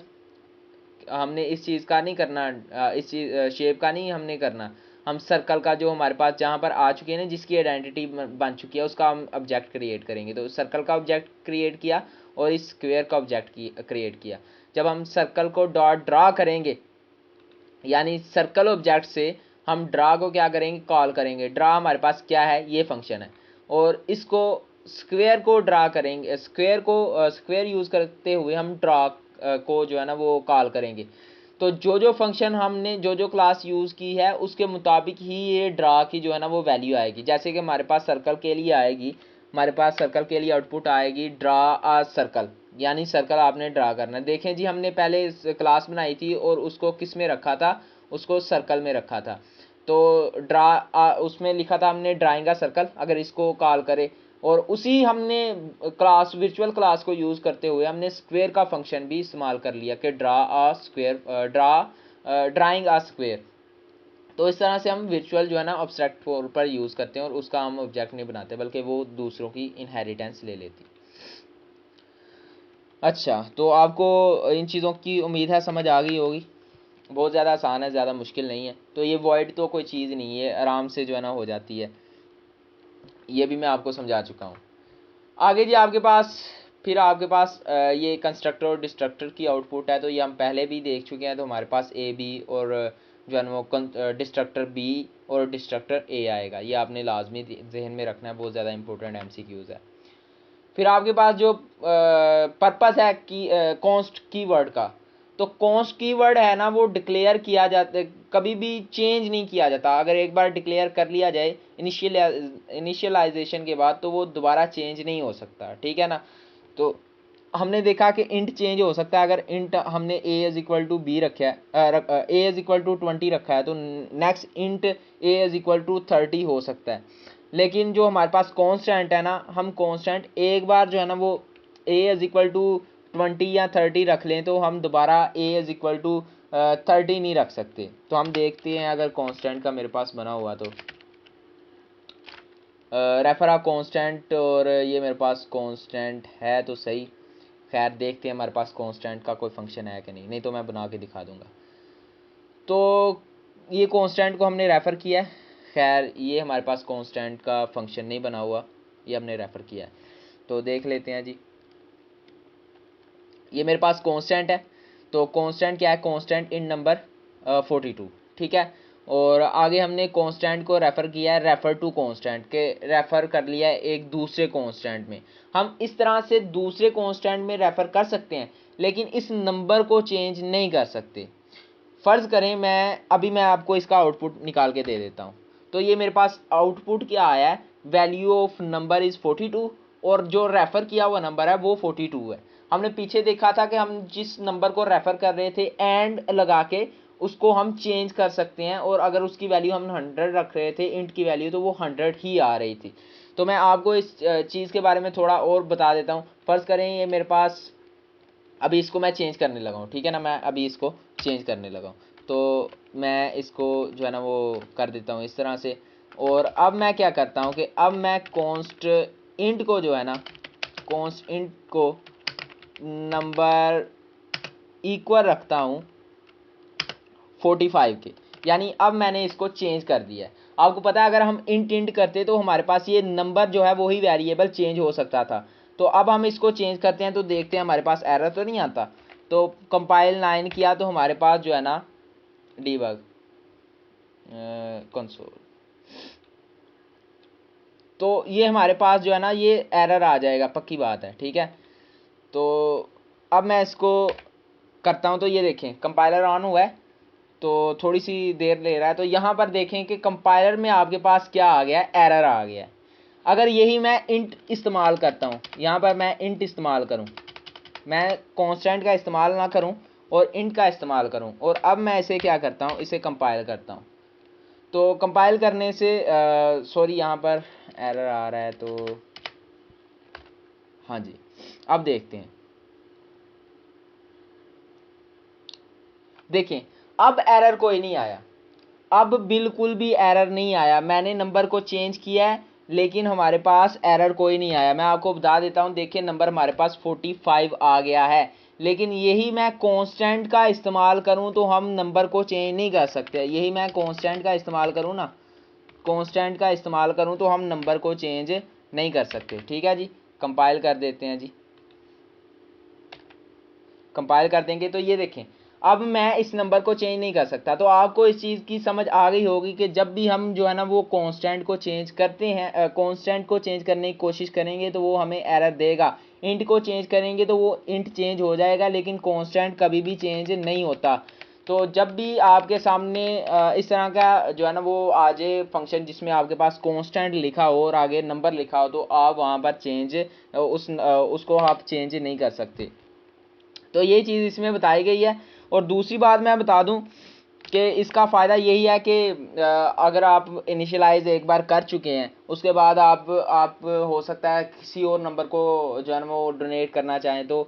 हमने इस चीज़ का नहीं करना, इस चीज़ शेप का नहीं हमने करना, हम सर्कल का जो हमारे पास जहाँ पर आ चुकी है ना, जिसकी आइडेंटिटी बन चुकी है, उसका हम ऑब्जेक्ट क्रिएट करेंगे। तो सर्कल का ऑब्जेक्ट क्रिएट किया और इस स्क्वायर का ऑब्जेक्ट क्रिएट किया। जब हम सर्कल को डॉट ड्रा करेंगे, यानी सर्कल ऑब्जेक्ट से हम ड्रा को क्या करेंगे, कॉल करेंगे। ड्रा हमारे पास क्या है, ये फंक्शन है, और इसको स्क्वायर को ड्रा करेंगे, स्क्वायर यूज़ करते हुए हम ड्रा को जो है ना वो कॉल करेंगे। तो जो फंक्शन हमने जो क्लास यूज़ की है उसके मुताबिक ही ये ड्रा की जो है ना वो वैल्यू आएगी। जैसे कि हमारे पास सर्कल के लिए आएगी, हमारे पास सर्कल के लिए आउटपुट आएगी ड्रा आ सर्कल, यानी सर्कल आपने ड्रा करना है। देखें जी, हमने पहले क्लास बनाई थी और उसको किस में रखा था, उसको सर्कल में रखा था। तो उसमें लिखा था हमने ड्राइंग आ सर्कल। अगर इसको कॉल करे और उसी हमने क्लास, वर्चुअल क्लास को यूज़ करते हुए हमने स्क्वायर का फंक्शन भी इस्तेमाल कर लिया कि ड्रा आ स्क्वायर, ड्राइंग आ स्क्वायर। तो इस तरह से हम वर्चुअल जो है ना ऑब्स्ट्रैक्ट फॉर्म पर यूज़ करते हैं और उसका हम ऑब्जेक्ट नहीं बनाते, बल्कि वो दूसरों की इनहेरिटेंस ले लेती। अच्छा, तो आपको इन चीज़ों की उम्मीद है समझ आ गई होगी। बहुत ज़्यादा आसान है, ज़्यादा मुश्किल नहीं है। तो ये वॉइड तो कोई चीज़ नहीं है, आराम से जो है ना हो जाती है। ये भी मैं आपको समझा चुका हूँ। आगे जी आपके पास, फिर आपके पास ये कंस्ट्रक्टर और डिस्ट्रक्टर की आउटपुट है। तो ये हम पहले भी देख चुके हैं। तो हमारे पास ए बी और जो है ना वो डिस्ट्रक्टर बी और डिस्ट्रक्टर ए आएगा। ये आपने लाजमी जहन में रखना है, बहुत ज़्यादा इंपॉर्टेंट एमसीक्यूज़ है। फिर आपके पास जो पर्पस है कि कॉन्स्ट कीवर्ड का, तो कॉन्स्ट कीवर्ड है ना वो डिक्लेयर किया जाता, कभी भी चेंज नहीं किया जाता। अगर एक बार डिक्लेयर कर लिया जाए इनिशियलाइजेशन के बाद, तो वो दोबारा चेंज नहीं हो सकता, ठीक है ना। तो हमने देखा कि इंट चेंज हो सकता है। अगर इंट हमने ए इज इक्वल टू बी रखा है, ए इज इक्वल टू 20 रखा है, तो next int a is equal to 30 हो सकता है। लेकिन जो हमारे पास कांस्टेंट है ना, हम कांस्टेंट एक बार जो है ना वो ए इज इक्वल टू 20 या 30 रख लें, तो हम दोबारा ए इज इक्वल टू 30 नहीं रख सकते। तो हम देखते हैं, अगर कांस्टेंट का मेरे पास बना हुआ, तो रेफर आ कांस्टेंट, और ये मेरे पास कांस्टेंट है तो सही। खैर देखते हैं हमारे पास कांस्टेंट का कोई फंक्शन है कि नहीं, नहीं तो मैं बना के दिखा दूंगा। तो ये कांस्टेंट को हमने रेफ़र किया है। खैर ये हमारे पास कांस्टेंट का फंक्शन नहीं बना हुआ, ये हमने रेफ़र किया है। तो देख लेते हैं जी, ये मेरे पास कांस्टेंट है। तो कांस्टेंट क्या है, कांस्टेंट इन नंबर 42, ठीक है। और आगे हमने कांस्टेंट को रेफ़र किया है, रेफ़र टू कांस्टेंट के रेफ़र कर लिया है एक दूसरे कांस्टेंट में। हम इस तरह से दूसरे कांस्टेंट में रेफ़र कर सकते हैं, लेकिन इस नंबर को चेंज नहीं कर सकते। फ़र्ज़ करें मैं आपको इसका आउटपुट निकाल के दे देता हूँ। तो ये मेरे पास आउटपुट क्या आया है, वैल्यू ऑफ नंबर इज़ 42, और जो रेफ़र किया हुआ नंबर है वो 42 है। हमने पीछे देखा था कि हम जिस नंबर को रेफ़र कर रहे थे, एंड लगा के उसको हम चेंज कर सकते हैं, और अगर उसकी वैल्यू हम 100 रख रहे थे, इंट की वैल्यू, तो वो 100 ही आ रही थी। तो मैं आपको इस चीज़ के बारे में थोड़ा और बता देता हूँ। फ़र्ज़ करें ये मेरे पास, अभी इसको मैं चेंज करने लगा हूँ, ठीक है ना, मैं अभी इसको चेंज करने लगा हूँ। तो मैं इसको जो है ना वो कर देता हूँ इस तरह से। और अब मैं क्या करता हूँ कि अब मैं कॉन्स्ट इंट को जो है ना, कॉन्स्ट इंट को नंबर इक्वल रखता हूँ 45 के, यानी अब मैंने इसको चेंज कर दिया है। आपको पता है अगर हम इंट करते तो हमारे पास ये नंबर जो है वही वेरिएबल चेंज हो सकता था। तो अब हम इसको चेंज करते हैं, तो देखते हैं हमारे पास एरर तो नहीं आता। तो कंपाइल 9 किया, तो हमारे पास जो है ना डीबग कंसोल, तो ये हमारे पास जो है ना ये एरर आ जाएगा, पक्की बात है, ठीक है। तो अब मैं इसको करता हूँ, तो ये देखें कंपाइलर ऑन हुआ है, तो थोड़ी सी देर ले रहा है। तो यहाँ पर देखें कि कंपाइलर में आपके पास क्या आ गया है, एरर आ गया है। अगर यही मैं इंट इस्तेमाल करता हूँ, यहाँ पर मैं इंट इस्तेमाल करूँ, मैं कांस्टेंट का इस्तेमाल ना करूँ और इंट का इस्तेमाल करूँ, और अब मैं इसे क्या करता हूँ, इसे कंपाइल करता हूँ। तो कंपाइल करने से सॉरी यहाँ पर एरर आ रहा है, तो हाँ जी अब देखते हैं। देखें अब एरर कोई नहीं आया, अब बिल्कुल भी एरर नहीं आया। मैंने नंबर को चेंज किया है लेकिन हमारे पास एरर कोई नहीं आया। मैं आपको बता देता हूँ, देखिए नंबर हमारे पास 45 आ गया है, लेकिन यही मैं कांस्टेंट का इस्तेमाल करूँ तो हम नंबर को चेंज नहीं कर सकते। यही मैं कांस्टेंट का इस्तेमाल करूँ ना, कांस्टेंट का इस्तेमाल करूँ तो हम नंबर को चेंज नहीं कर सकते। ठीक है जी, कंपाइल कर देते हैं जी। कंपाइल कर देंगे तो ये देखें अब मैं इस नंबर को चेंज नहीं कर सकता। तो आपको इस चीज़ की समझ आ गई होगी कि जब भी हम जो है ना वो कांस्टेंट को चेंज करते हैं, कांस्टेंट को चेंज करने की कोशिश करेंगे तो वो हमें एरर देगा। इंट को चेंज करेंगे तो वो इंट चेंज हो जाएगा, लेकिन कांस्टेंट कभी भी चेंज नहीं होता। तो जब भी आपके सामने इस तरह का जो है ना वो आ जाए फंक्शन जिसमें आपके पास कांस्टेंट लिखा हो और आगे नंबर लिखा हो, तो आप वहाँ पर चेंज उसको आप चेंज नहीं कर सकते। तो ये चीज़ इसमें बताई गई है। और दूसरी बात मैं बता दूं कि इसका फ़ायदा यही है कि अगर आप इनिशियलाइज एक बार कर चुके हैं, उसके बाद आप हो सकता है किसी और नंबर को जो है ना वो डोनेट करना चाहें, तो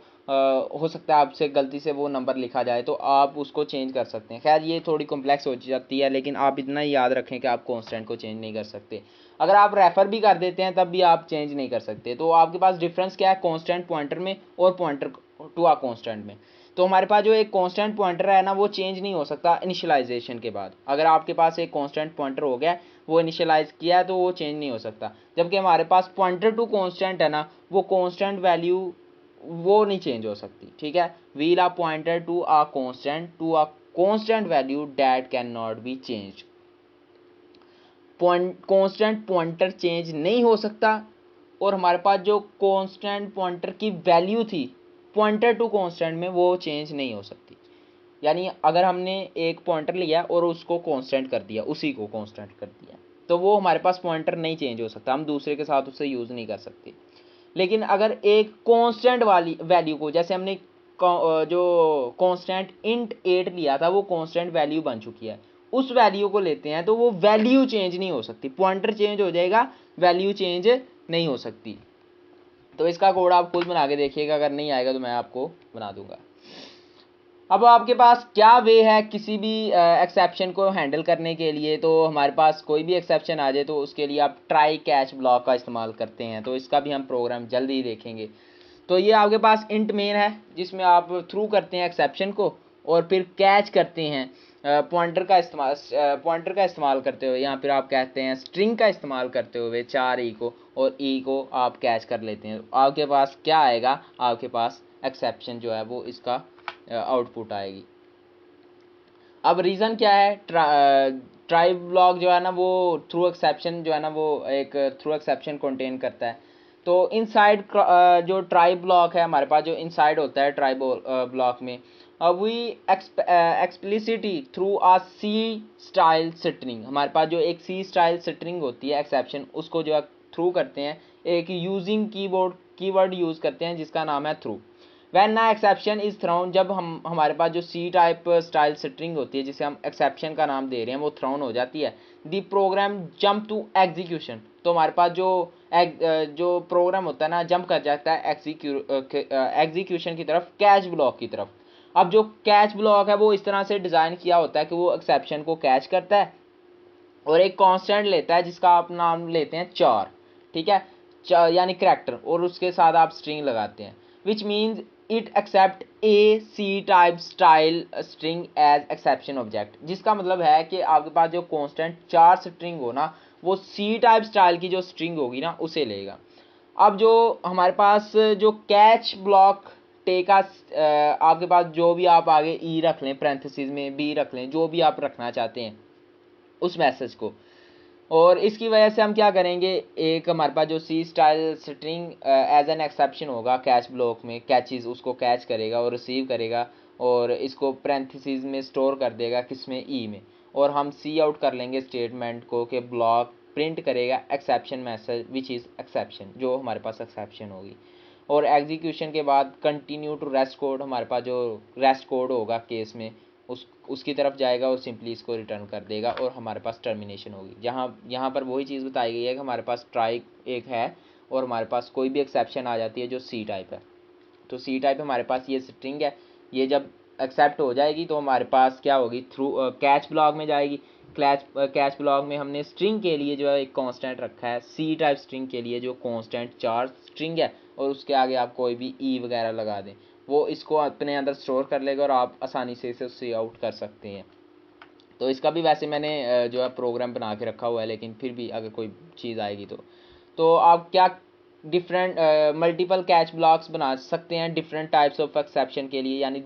हो सकता है आपसे गलती से वो नंबर लिखा जाए तो आप उसको चेंज कर सकते हैं। खैर ये थोड़ी कॉम्प्लेक्स हो जाती है, लेकिन आप इतना ही याद रखें कि आप कांस्टेंट को चेंज नहीं कर सकते। अगर आप रेफ़र भी कर देते हैं तब भी आप चेंज नहीं कर सकते। तो आपके पास डिफरेंस क्या है कांस्टेंट पॉइंटर में और पॉइंटर टू आ कांस्टेंट में। तो हमारे पास जो एक कांस्टेंट पॉइंटर है ना वो चेंज नहीं हो सकता इनिशियलाइजेशन के बाद। अगर आपके पास एक कांस्टेंट पॉइंटर हो गया, वो इनिशियलाइज किया है, तो वो चेंज नहीं हो सकता। जबकि हमारे पास पॉइंटर टू कांस्टेंट है ना, वो कांस्टेंट वैल्यू वो नहीं चेंज हो सकती। ठीक है, wheel a pointer to a constant value that can not be change. Constant pointer change नहीं हो सकता और हमारे पास जो कांस्टेंट पॉइंटर की वैल्यू थी पॉइंटर टू कांस्टेंट में, वो चेंज नहीं हो सकती। यानी अगर हमने एक पॉइंटर लिया और उसको कांस्टेंट कर दिया, उसी को कांस्टेंट कर दिया, तो वो हमारे पास पॉइंटर नहीं चेंज हो सकता, हम दूसरे के साथ उससे यूज़ नहीं कर सकते। लेकिन अगर एक कांस्टेंट वाली वैल्यू को, जैसे हमने जो कांस्टेंट इंट 8 लिया था वो कांस्टेंट वैल्यू बन चुकी है, उस वैल्यू को लेते हैं तो वो वैल्यू चेंज नहीं हो सकती। पॉइंटर चेंज हो जाएगा, वैल्यू चेंज नहीं हो सकती। तो इसका कोड आप खुद बना के देखिएगा, अगर नहीं आएगा तो मैं आपको बना दूंगा। अब आपके पास क्या वे है किसी भी एक्सेप्शन को हैंडल करने के लिए। तो हमारे पास कोई भी एक्सेप्शन आ जाए तो उसके लिए आप ट्राई कैच ब्लॉक का इस्तेमाल करते हैं। तो इसका भी हम प्रोग्राम जल्दी ही देखेंगे। तो ये आपके पास इंट मेन है जिसमें आप थ्रू करते हैं एक्सेप्शन को और फिर कैच करते हैं पॉइंटर का इस्तेमाल करते हुए, यहाँ फिर आप कहते हैं स्ट्रिंग का इस्तेमाल करते हुए 4 ई को, और ई को आप कैच कर लेते हैं। आपके पास क्या आएगा, आपके पास एक्सेप्शन जो है वो इसका आउटपुट आएगी। अब रीज़न क्या है, ट्राई ब्लॉक जो है ना वो थ्रू एक्सेप्शन जो है ना वो एक थ्रू एक्सेप्शन कंटेन करता है। तो इनसाइड जो ट्राई ब्लॉक है हमारे पास, जो इनसाइड होता है ट्राई ब्लॉक में, we explicitly through a C style string, हमारे पास जो एक सी स्टाइल स्ट्रिंग होती है एक्सेप्शन, उसको जो है थ्रू करते हैं एक यूजिंग कीवर्ड यूज़ करते हैं जिसका नाम है थ्रू। वैन ना एक्सेप्शन इज थ्रोन, जब हमारे पास जो सी टाइप स्टाइल स्ट्रिंग होती है जिसे हम एक्सेप्शन का नाम दे रहे हैं वो थ्रोन हो जाती है, the program jump to execution, तो हमारे पास जो प्रोग्राम होता है ना जंप कर जाता है एग्जीक्यूशन की तरफ, कैच ब्लॉक की तरफ। अब जो कैच ब्लॉक है वो इस तरह से डिज़ाइन किया होता है कि वो एक्सेप्शन को कैच करता है और एक कांस्टेंट लेता है जिसका आप नाम लेते हैं 4। ठीक है, यानी करैक्टर, और उसके साथ आप स्ट्रिंग लगाते हैं, which means it accept a C type style string as exception object, जिसका मतलब है कि आपके पास जो कांस्टेंट 4 स्ट्रिंग हो ना, वो सी टाइप स्टाइल की जो स्ट्रिंग होगी ना उसे लेगा। अब जो हमारे पास जो कैच ब्लॉक टेका, आपके पास जो भी आप आगे ई रख लें, पैरेंथेसिस में बी रख लें, जो भी आप रखना चाहते हैं उस मैसेज को, और इसकी वजह से हम क्या करेंगे, एक हमारे पास जो C style string as an exception होगा कैच ब्लॉक में, कैचेस उसको कैच करेगा और रिसीव करेगा और इसको पैरेंथेसिस में स्टोर कर देगा, किसमें, ई में, और हम सी आउट कर लेंगे स्टेटमेंट को कि ब्लॉक प्रिंट करेगा exception message which is exception, जो हमारे पास एक्सेप्शन होगी। और एग्जीक्यूशन के बाद कंटिन्यू टू रेस्ट कोड, हमारे पास जो रेस्ट कोड होगा केस में, उसकी तरफ जाएगा और सिंपली इसको रिटर्न कर देगा और हमारे पास टर्मिनेशन होगी। यहाँ पर वही चीज़ बताई गई है कि हमारे पास ट्राई एक है और हमारे पास कोई भी एक्सेप्शन आ जाती है जो सी टाइप है। तो सी टाइप हमारे पास ये स्ट्रिंग है, ये जब एक्सेप्ट हो जाएगी तो हमारे पास क्या होगी, थ्रू कैच ब्लॉक में जाएगी। कैच ब्लॉक में हमने स्ट्रिंग के लिए जो है एक कांस्टेंट रखा है, सी टाइप स्ट्रिंग के लिए जो कांस्टेंट चार स्ट्रिंग है, और उसके आगे आप कोई भी ई वगैरह लगा दें, वो इसको अपने अंदर स्टोर कर लेगा और आप आसानी से इसे सी आउट कर सकते हैं। तो इसका भी वैसे मैंने जो है प्रोग्राम बना के रखा हुआ है, लेकिन फिर भी अगर कोई चीज़ आएगी तो आप क्या डिफरेंट मल्टीपल कैच ब्लॉक्स बना सकते हैं डिफरेंट टाइप्स ऑफ एक्सेप्शन के लिए, यानी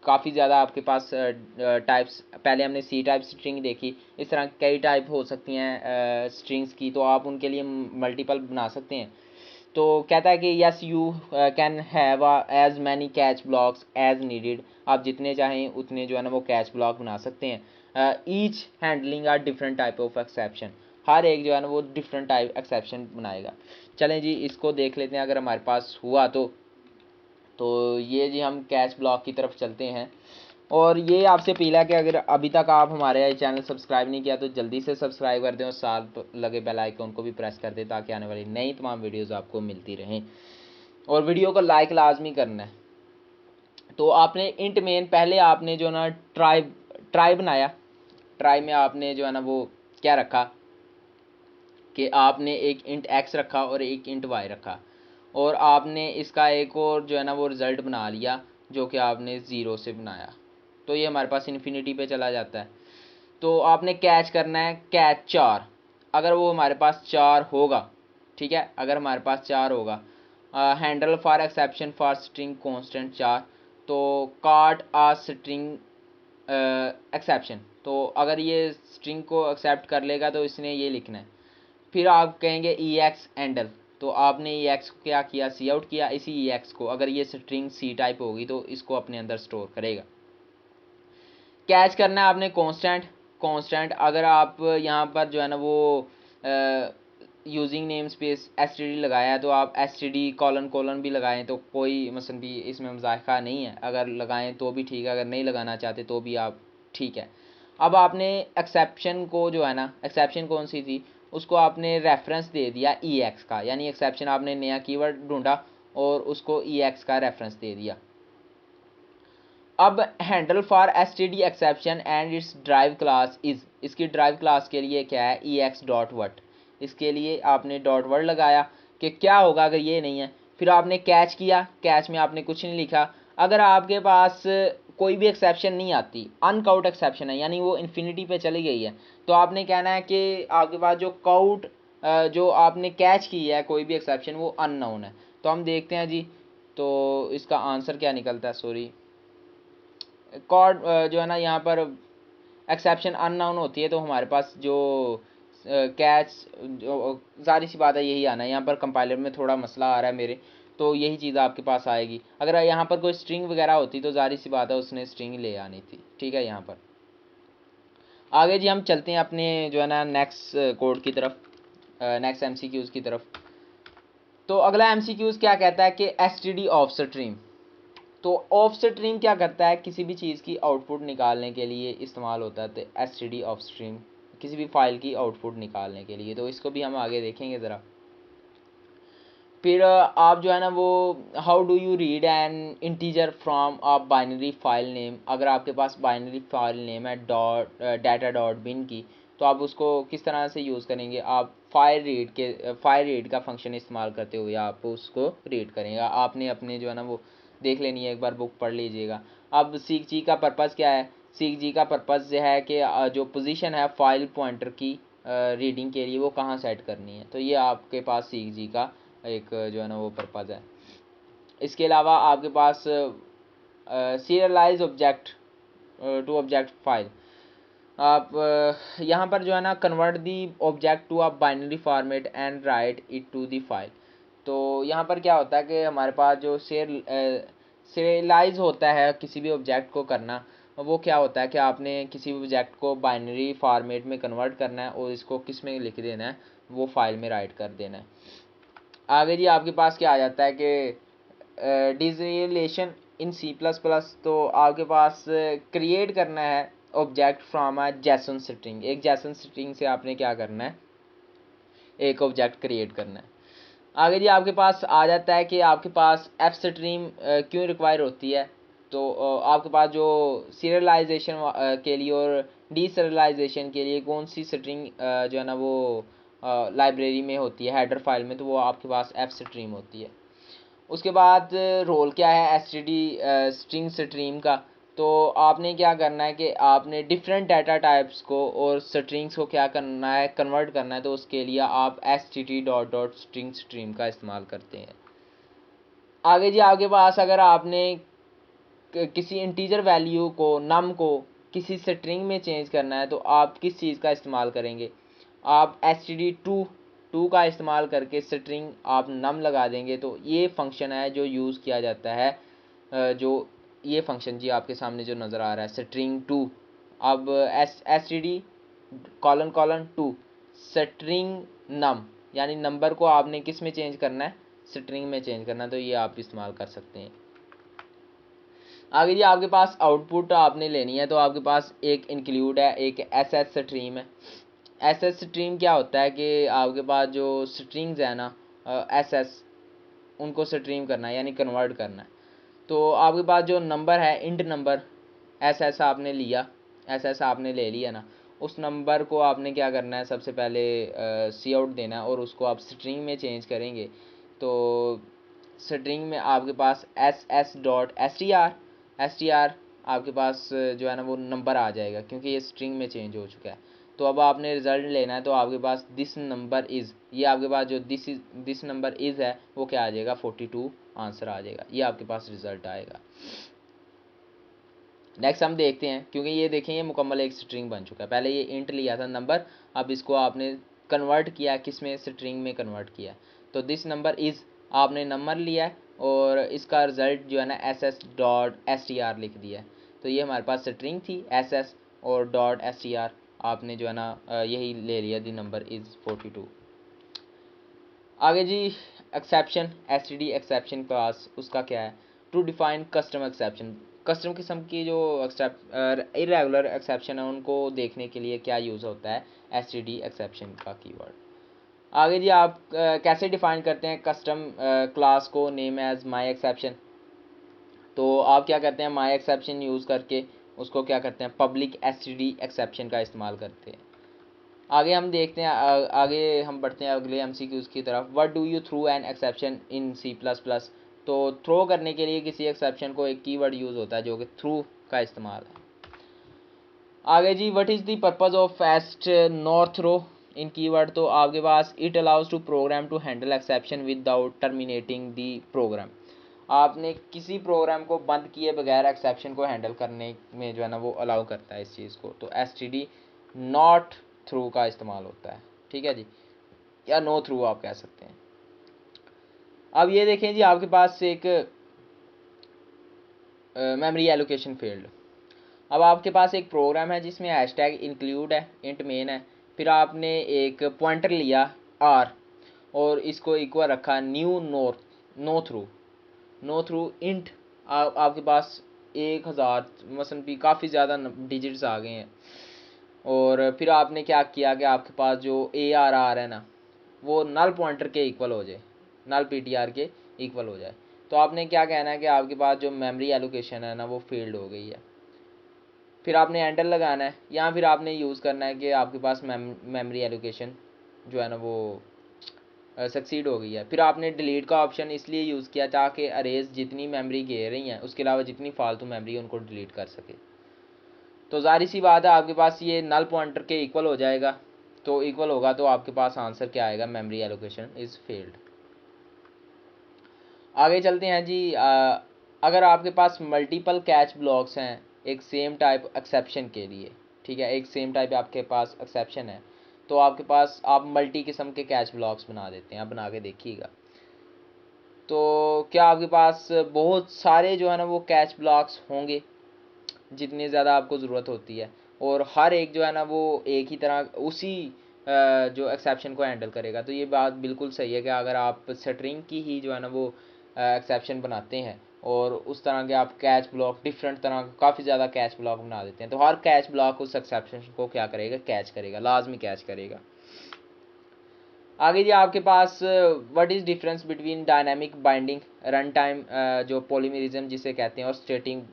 काफ़ी ज़्यादा आपके पास टाइप्स, पहले हमने सी टाइप स्ट्रिंग देखी, इस तरह कई टाइप हो सकती हैं स्ट्रिंग्स की, तो आप उनके लिए मल्टीपल बना सकते हैं। तो कहता है कि yes you can have as many catch blocks as needed, आप जितने चाहें उतने जो है ना वो कैच ब्लॉक बना सकते हैं। Each handling are different type of exception, हर एक जो है ना वो डिफरेंट टाइप एक्सेप्शन बनाएगा। चलें जी इसको देख लेते हैं अगर हमारे पास हुआ तो ये जी हम कैच ब्लॉक की तरफ चलते हैं। और ये आपसे अपील है कि अगर अभी तक आप हमारे चैनल सब्सक्राइब नहीं किया तो जल्दी से सब्सक्राइब कर दें और साथ लगे बेल आइकन को भी प्रेस कर दें ताकि आने वाली नई तमाम वीडियोस आपको मिलती रहें, और वीडियो को लाइक लाजमी करना है। तो आपने इंट मेन पहले आपने जो ना ट्राई बनाया, ट्राई में आपने जो है ना वो क्या रखा कि आपने एक इंट एक्स रखा और एक इंट वाई रखा, और आपने इसका एक और जो है ना वो रिज़ल्ट बना लिया जो कि आपने ज़ीरो से बनाया, तो ये हमारे पास इन्फिनिटी पे चला जाता है। तो आपने कैच करना है कैच 4, अगर वो हमारे पास 4 होगा, ठीक है, अगर हमारे पास 4 होगा, handle for exception for string constant 4, तो काट आ स्ट्रिंग एक्सेप्शन, तो अगर ये स्ट्रिंग को एक्सेप्ट कर लेगा तो इसने ये लिखना है। फिर आप कहेंगे ई एक्स हैंडल, तो आपने ई एक्स को क्या किया, सी आउट किया, इसी ई एक्स को अगर ये स्ट्रिंग सी टाइप होगी तो इसको अपने अंदर स्टोर करेगा। कैच करना है आपने कांस्टेंट अगर आप यहाँ पर जो है ना वो using name space S T D लगाया है तो आप एस टी डी कॉलन भी लगाएं तो कोई मसलन भी इसमें मजाका नहीं है, अगर लगाएं तो भी ठीक है, अगर नहीं लगाना चाहते तो भी आप ठीक है। अब आपने एक्सेप्शन को जो है ना, एक्सेप्शन कौन सी थी, उसको आपने रेफरेंस दे दिया ई एक्स का, यानी एक्सेप्शन आपने नया कीवर्ड ढूंढा और उसको ई एक्स का रेफरेंस दे दिया। अब handle for S T D exception and it's drive class is, इसकी ड्राइव क्लास के लिए क्या है, ई एक्स डॉट वट, इसके लिए आपने डॉट वर्ड लगाया कि क्या होगा अगर ये नहीं है। फिर आपने कैच किया, कैच में आपने कुछ नहीं लिखा। अगर आपके पास कोई भी एक्सेप्शन नहीं आती, अनकाउट एक्सेप्शन है यानी वो इन्फिनिटी पे चली गई है, तो आपने कहना है कि आपके पास जो काउट जो आपने कैच की है कोई भी एक्सेप्शन वो अननोन है। तो हम देखते हैं जी, तो इसका आंसर क्या निकलता है, सॉरी कॉर्ड जो है ना यहाँ पर एक्सेप्शन अननाउन होती है तो हमारे पास जो कैच जो सारी सी बात है यही आना है। यहाँ पर कंपाइलर में थोड़ा मसला आ रहा है मेरे, तो यही चीज़ आपके पास आएगी। अगर यहाँ पर कोई स्ट्रिंग वगैरह होती तो जारी सी बात है उसने स्ट्रिंग ले आनी थी, ठीक है। यहाँ पर आगे जी हम चलते हैं अपने जो है ना नेक्स्ट कोड की तरफ, नेक्स्ट एमसीक्यूज़ की तरफ। तो अगला एमसीक्यूज़ क्या कहता है कि S T D of stream, तो ऑफ स्ट्रीम क्या करता है, किसी भी चीज़ की आउटपुट निकालने के लिए इस्तेमाल होता है, तो S T D of stream किसी भी फाइल की आउटपुट निकालने के लिए, तो इसको भी हम आगे देखेंगे ज़रा। फिर आप जो है ना वो how do you read N integer from a binary file name, अगर आपके पास बाइनरी फाइल नेम है डॉट डाटा डॉट बिन की, तो आप उसको किस तरह से यूज़ करेंगे, आप फाइल रीड का फंक्शन इस्तेमाल करते हुए आप उसको रीड करेंगे। आपने अपने जो है ना वो देख लेनी है, एक बार बुक पढ़ लीजिएगा। अब सीक जी का पर्पज़ क्या है, सीक जी का पर्पज़ यह है कि जो पोजीशन है फाइल पॉइंटर की रीडिंग के लिए वो कहाँ सेट करनी है, तो ये आपके पास सीक जी का एक जो है ना वो पर्पज़ है। इसके अलावा आपके पास serialize object to object file, आप यहाँ पर जो है ना convert the object to a binary format and write it to the file, तो यहाँ पर क्या होता है कि हमारे पास जो सीरियलाइज होता है किसी भी ऑब्जेक्ट को करना, वो क्या होता है कि आपने किसी भी ऑब्जेक्ट को बाइनरी फॉर्मेट में कन्वर्ट करना है और इसको किस में लिख देना है, वो फाइल में राइट कर देना है। आगे जी आपके पास क्या आ जाता है कि डिसरिलेशन इन सी प्लस प्लस, तो आपके पास क्रिएट करना है object from a Jason string. एक जेसन स्ट्रिंग से आपने क्या करना है, एक ऑब्जेक्ट क्रिएट करना है। आगे जी आपके पास आ जाता है कि आपके पास एफ स्ट्रीम क्यों रिक्वायर होती है। तो आपके पास जो सीरियलाइजेशन के लिए और डीसीरियलाइजेशन के लिए कौन सी स्ट्रिंग जो है ना वो लाइब्रेरी में होती है, हेडर फाइल में, तो वो आपके पास एफ स्ट्रीम होती है। उसके बाद रोल क्या है S T D string stream का। तो आपने क्या करना है कि आपने डिफरेंट डाटा टाइप्स को और स्ट्रिंग्स को क्या करना है, कन्वर्ट करना है। तो उसके लिए आप S T T dot dot string stream का इस्तेमाल करते हैं। आगे जी आपके पास अगर आपने किसी इंटीजर वैल्यू को, नम को किसी स्ट्रिंग में चेंज करना है, तो आप किस चीज़ का इस्तेमाल करेंगे, आप एस टी डी टू का इस्तेमाल करके स्ट्रिंग आप नम लगा देंगे। तो ये फंक्शन है जो यूज़ किया जाता है, जो ये फंक्शन जी आपके सामने जो नज़र आ रहा है स्ट्रिंग टू। अब S T D colon colon to string num, यानी नंबर को आपने किस में चेंज करना है, स्ट्रिंग में चेंज करना है। तो ये आप इस्तेमाल कर सकते हैं। आगे जी आपके पास आउटपुट आपने लेनी है, तो आपके पास एक इंक्लूड है, एक एस एस स्ट्रीम है। एस एस स्ट्रीम क्या होता है कि आपके पास जो स्ट्रिंग्स है ना एस एस, उनको स्ट्रीम करना है यानी कन्वर्ट करना है। तो आपके पास जो नंबर है, इंट नंबर एस एस आपने लिया, एस एस आपने ले लिया ना, उस नंबर को आपने क्या करना है, सबसे पहले सी आउट देना है और उसको आप स्ट्रिंग में चेंज करेंगे। तो स्ट्रिंग में आपके पास S S dot S T R आपके पास जो है ना वो नंबर आ जाएगा, क्योंकि ये स्ट्रिंग में चेंज हो चुका है। तो अब आपने रिज़ल्ट लेना है, तो आपके पास दिस नंबर इज़, ये आपके पास जो दिस नंबर इज़ है वो क्या आ जाएगा, 42 आंसर आ जाएगा। ये आपके पास रिज़ल्ट आएगा। नेक्स्ट हम देखते हैं, क्योंकि ये देखें ये मुकम्मल एक स्ट्रिंग बन चुका है। पहले ये इंट लिया था नंबर, अब इसको आपने कन्वर्ट किया, किस में, स्ट्रिंग में कन्वर्ट किया। तो दिस नंबर इज़ आपने नंबर लिया है और इसका रिज़ल्ट जो है ना S S dot S T are लिख दिया है। तो ये हमारे पास स्ट्रिंग थी एस एस और डॉट एस टी आर, आपने जो है ना यही ले लिया, दी नंबर इज़ 42। आगे जी exception, S T D exception class, उसका क्या है, to define custom exception. Custom किस्म की जो इरेगुलर एक्सेप्शन है उनको देखने के लिए क्या यूज़ होता है, एस टी डी एक्सेप्शन का कीवर्ड। आगे जी आप कैसे डिफाइन करते हैं कस्टम क्लास को, नेम एज माई एक्सेप्शन। तो आप क्या करते हैं, माई एक्सेप्शन यूज़ करके उसको क्या करते हैं, public S T D exception का इस्तेमाल करते हैं। आगे हम देखते हैं, आगे हम बढ़ते हैं अगले एमसीक्यूज़ की तरफ। What do you through an exception in C plus plus. तो थ्रो करने के लिए किसी एक्सेप्शन को एक कीवर्ड यूज़ होता है जो कि थ्रू का इस्तेमाल है। आगे जी what is the purpose of fast nor throw in keyword. तो आपके पास it allows to program to handle exception without terminating the program. आपने किसी प्रोग्राम को बंद किए बगैर एक्सेप्शन को हैंडल करने में जो है ना वो अलाउ करता है इस चीज़ को। तो S T D not through का इस्तेमाल होता है, ठीक है जी, या नो थ्रू आप कह सकते हैं। अब ये देखें जी आपके पास एक मेमोरी एलोकेशन फील्ड। अब आपके पास एक प्रोग्राम है जिसमें हैशटैग इंक्लूड है, इंट मेन है, फिर आपने एक पॉइंटर लिया आर और इसको इक्वल रखा न्यू नो थ्रू इंट। आपके पास 1000 मसलन भी काफ़ी ज़्यादा डिजिट्स आ गए हैं। और फिर आपने क्या किया कि आपके पास जो ए आर है ना वो नल पॉइंटर के इक्वल हो जाए, नल पी टी आर के इक्वल हो जाए। तो आपने क्या कहना है कि आपके पास जो मेमोरी एलोकेशन है ना वो फेल्ड हो गई है। फिर आपने एंटर लगाना है, या फिर आपने यूज़ करना है कि आपके पास मेमोरी एलोकेशन जो है ना वो सक्सीड हो गई है। फिर आपने डिलीट का ऑप्शन इसलिए यूज़ किया ताकि अरेज जितनी मेमोरी घेर रही हैं उसके अलावा जितनी फालतू मेमोरी उनको डिलीट कर सके। तो ज़ाहिर सी बात है आपके पास ये नल पॉइंटर के इक्वल हो जाएगा। तो इक्वल होगा तो आपके पास आंसर क्या आएगा, मेमोरी एलोकेशन इज़ फेल्ड। आगे चलते हैं जी। अगर आपके पास मल्टीपल कैच ब्लॉक्स हैं एक सेम टाइप एक्सेप्शन के लिए, ठीक है, एक सेम टाइप आपके पास एक्सेप्शन है, तो आपके पास आप मल्टी किस्म के कैच ब्लॉक्स बना देते हैं। आप बना के देखिएगा तो क्या आपके पास बहुत सारे जो है ना वो कैच ब्लॉक्स होंगे जितनी ज़्यादा आपको ज़रूरत होती है, और हर एक जो है ना वो एक ही तरह उसी जो एक्सेप्शन को हैंडल करेगा। तो ये बात बिल्कुल सही है कि अगर आप स्ट्रिंग की ही जो है ना वो एक्सेप्शन बनाते हैं और उस तरह के आप कैच ब्लॉक डिफरेंट तरह के काफ़ी ज़्यादा कैच ब्लॉक बना देते हैं। तो हर कैच ब्लॉक उस एक्सेप्शन को क्या करेगा, कैच करेगा, लाजमी कैच करेगा। आगे जी आपके पास what is difference between dynamic binding run time जो पॉलीमरिज्म जिसे कहते हैं, और स्टैटिक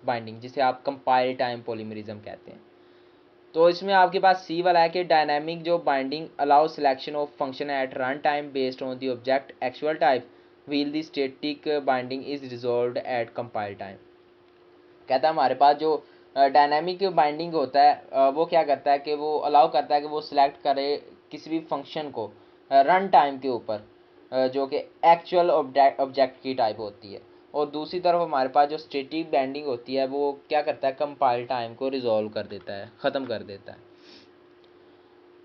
बाइंडिंग जिसे आप कंपाइल टाइम पॉलीमरिज्म कहते हैं। तो इसमें आपके पास सी वाला है कि डायनामिक जो binding allow selection of function at run time based on the object actual type wheel the static binding is resolved eight compile time. कहता है हमारे पास जो डायनामिक बाइंडिंग होता है वो क्या करता है कि वो अलाउ करता है कि वो सिलेक्ट करे किसी भी फंक्शन को रन टाइम के ऊपर जो कि एक्चुअल ऑब्जेक्ट की टाइप होती है। और दूसरी तरफ हमारे पास जो स्टैटिक बाइंडिंग होती है वो क्या करता है, कंपाइल टाइम को रिजॉल्व कर देता है, ख़त्म कर देता है।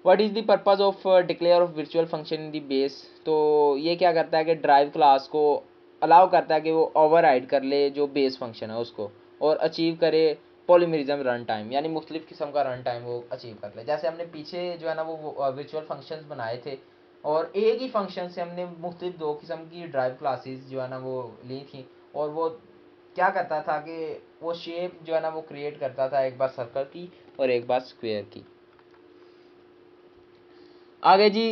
What is the purpose of declare of virtual function in the base. तो ये क्या करता है कि ड्राइव क्लास को अलाउ करता है कि वो ओवरराइड कर ले जो बेस फंक्शन है उसको, और अचीव करे पॉलीमरिज्म रन टाइम, यानी मुख्तलिफ किस्म का रन टाइम वो अचीव कर ले। जैसे हमने पीछे जो है ना वो वर्चुअल फंक्शंस बनाए थे, और एक ही फंक्शन से हमने मुख्तलिफ दो किस्म की ड्राइव क्लासेस जो है ना वो ली थी, और वो क्या करता था कि वो शेप जो है ना वो क्रिएट करता था, एक बार सर्कल की और एक बार स्क्वायर की। आगे जी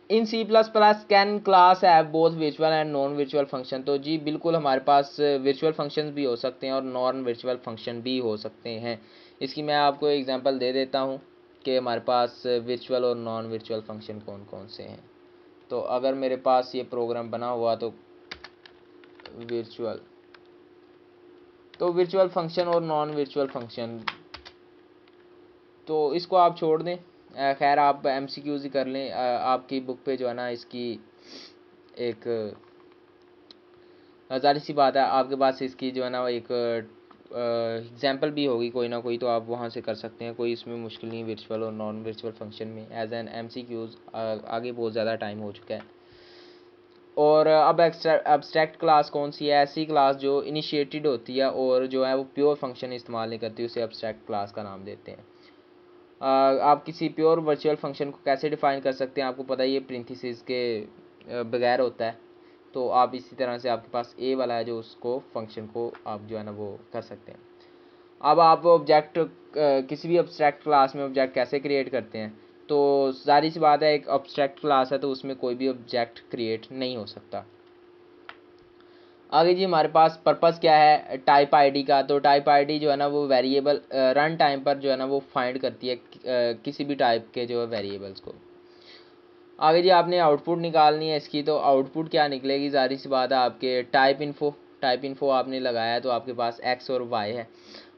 in C plus plus can class have both virtual and non virtual function. तो जी बिल्कुल हमारे पास वर्चुअल फंक्शन भी हो सकते हैं और नॉन वर्चुअल फंक्शन भी हो सकते हैं। इसकी मैं आपको एग्जांपल दे देता हूँ कि हमारे पास वर्चुअल और नॉन वर्चुअल फंक्शन कौन कौन से हैं। तो अगर मेरे पास ये प्रोग्राम बना हुआ तो वर्चुअल फंक्शन और नॉन वर्चुअल फंक्शन तो इसको आप छोड़ दें। खैर आप MCQs ही कर लें। आपकी बुक पे जो है ना इसकी एक ज़ाहिर सी बात है आपके पास इसकी जो है ना एक एग्जाम्पल भी होगी कोई ना कोई, तो आप वहाँ से कर सकते हैं, कोई इसमें मुश्किल नहीं वर्चुअल और नॉन वर्चुअल फंक्शन में एज एन MCQs। आगे बहुत ज़्यादा टाइम हो चुका है। और अब एब्स्ट्रैक्ट क्लास कौन सी है, ऐसी क्लास जो इनिशिएटेड होती है और जो है वो प्योर फंक्शन इस्तेमाल नहीं करती, उसे एब्स्ट्रैक्ट क्लास का नाम देते हैं। आप किसी प्योर वर्चुअल फंक्शन को कैसे डिफाइन कर सकते हैं, आपको पता ही है प्रिंथिसिस के बगैर होता है। तो आप इसी तरह से आपके पास ए वाला है जो उसको फंक्शन को आप जो है ना वो कर सकते हैं। अब आप ऑब्जेक्ट किसी भी अब्स्ट्रैक्ट क्लास में ऑब्जेक्ट कैसे क्रिएट करते हैं, तो सारी सी बात है एक अब्स्ट्रैक्ट क्लास है तो उसमें कोई भी ऑब्जेक्ट क्रिएट नहीं हो सकता। आगे जी हमारे पास पर्पस क्या है टाइप आईडी का। तो टाइप आईडी जो है ना वो वेरिएबल रन टाइम पर जो है ना वो फाइंड करती है किसी भी टाइप के जो है वेरिएबल्स को। आगे जी आपने आउटपुट निकालनी है इसकी, तो आउटपुट क्या निकलेगी, ज़ाहिर सी बात है आपके टाइप इन्फो आपने लगाया है तो आपके पास एक्स और वाई है,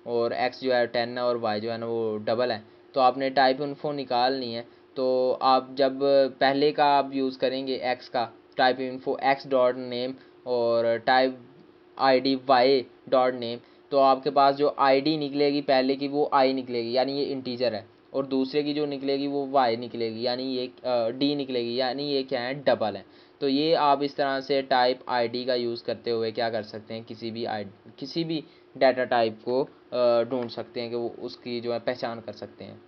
और एक्स जो है 10 है और वाई जो है ना वो डबल है। तो आपने टाइप इन्फो निकालनी है। तो आप जब पहले का आप यूज़ करेंगे एक्स का, type info X dot name और type ID Y dot name, तो आपके पास जो आईडी निकलेगी पहले की वो आई निकलेगी, यानी ये इंटीजर है, और दूसरे की जो निकलेगी वो वाई निकलेगी, यानी ये डी निकलेगी, यानी ये क्या है, डबल है। तो ये आप इस तरह से टाइप आईडी का यूज़ करते हुए क्या कर सकते हैं, किसी भी डाटा टाइप को ढूंढ सकते हैं कि वो उसकी जो है पहचान कर सकते हैं।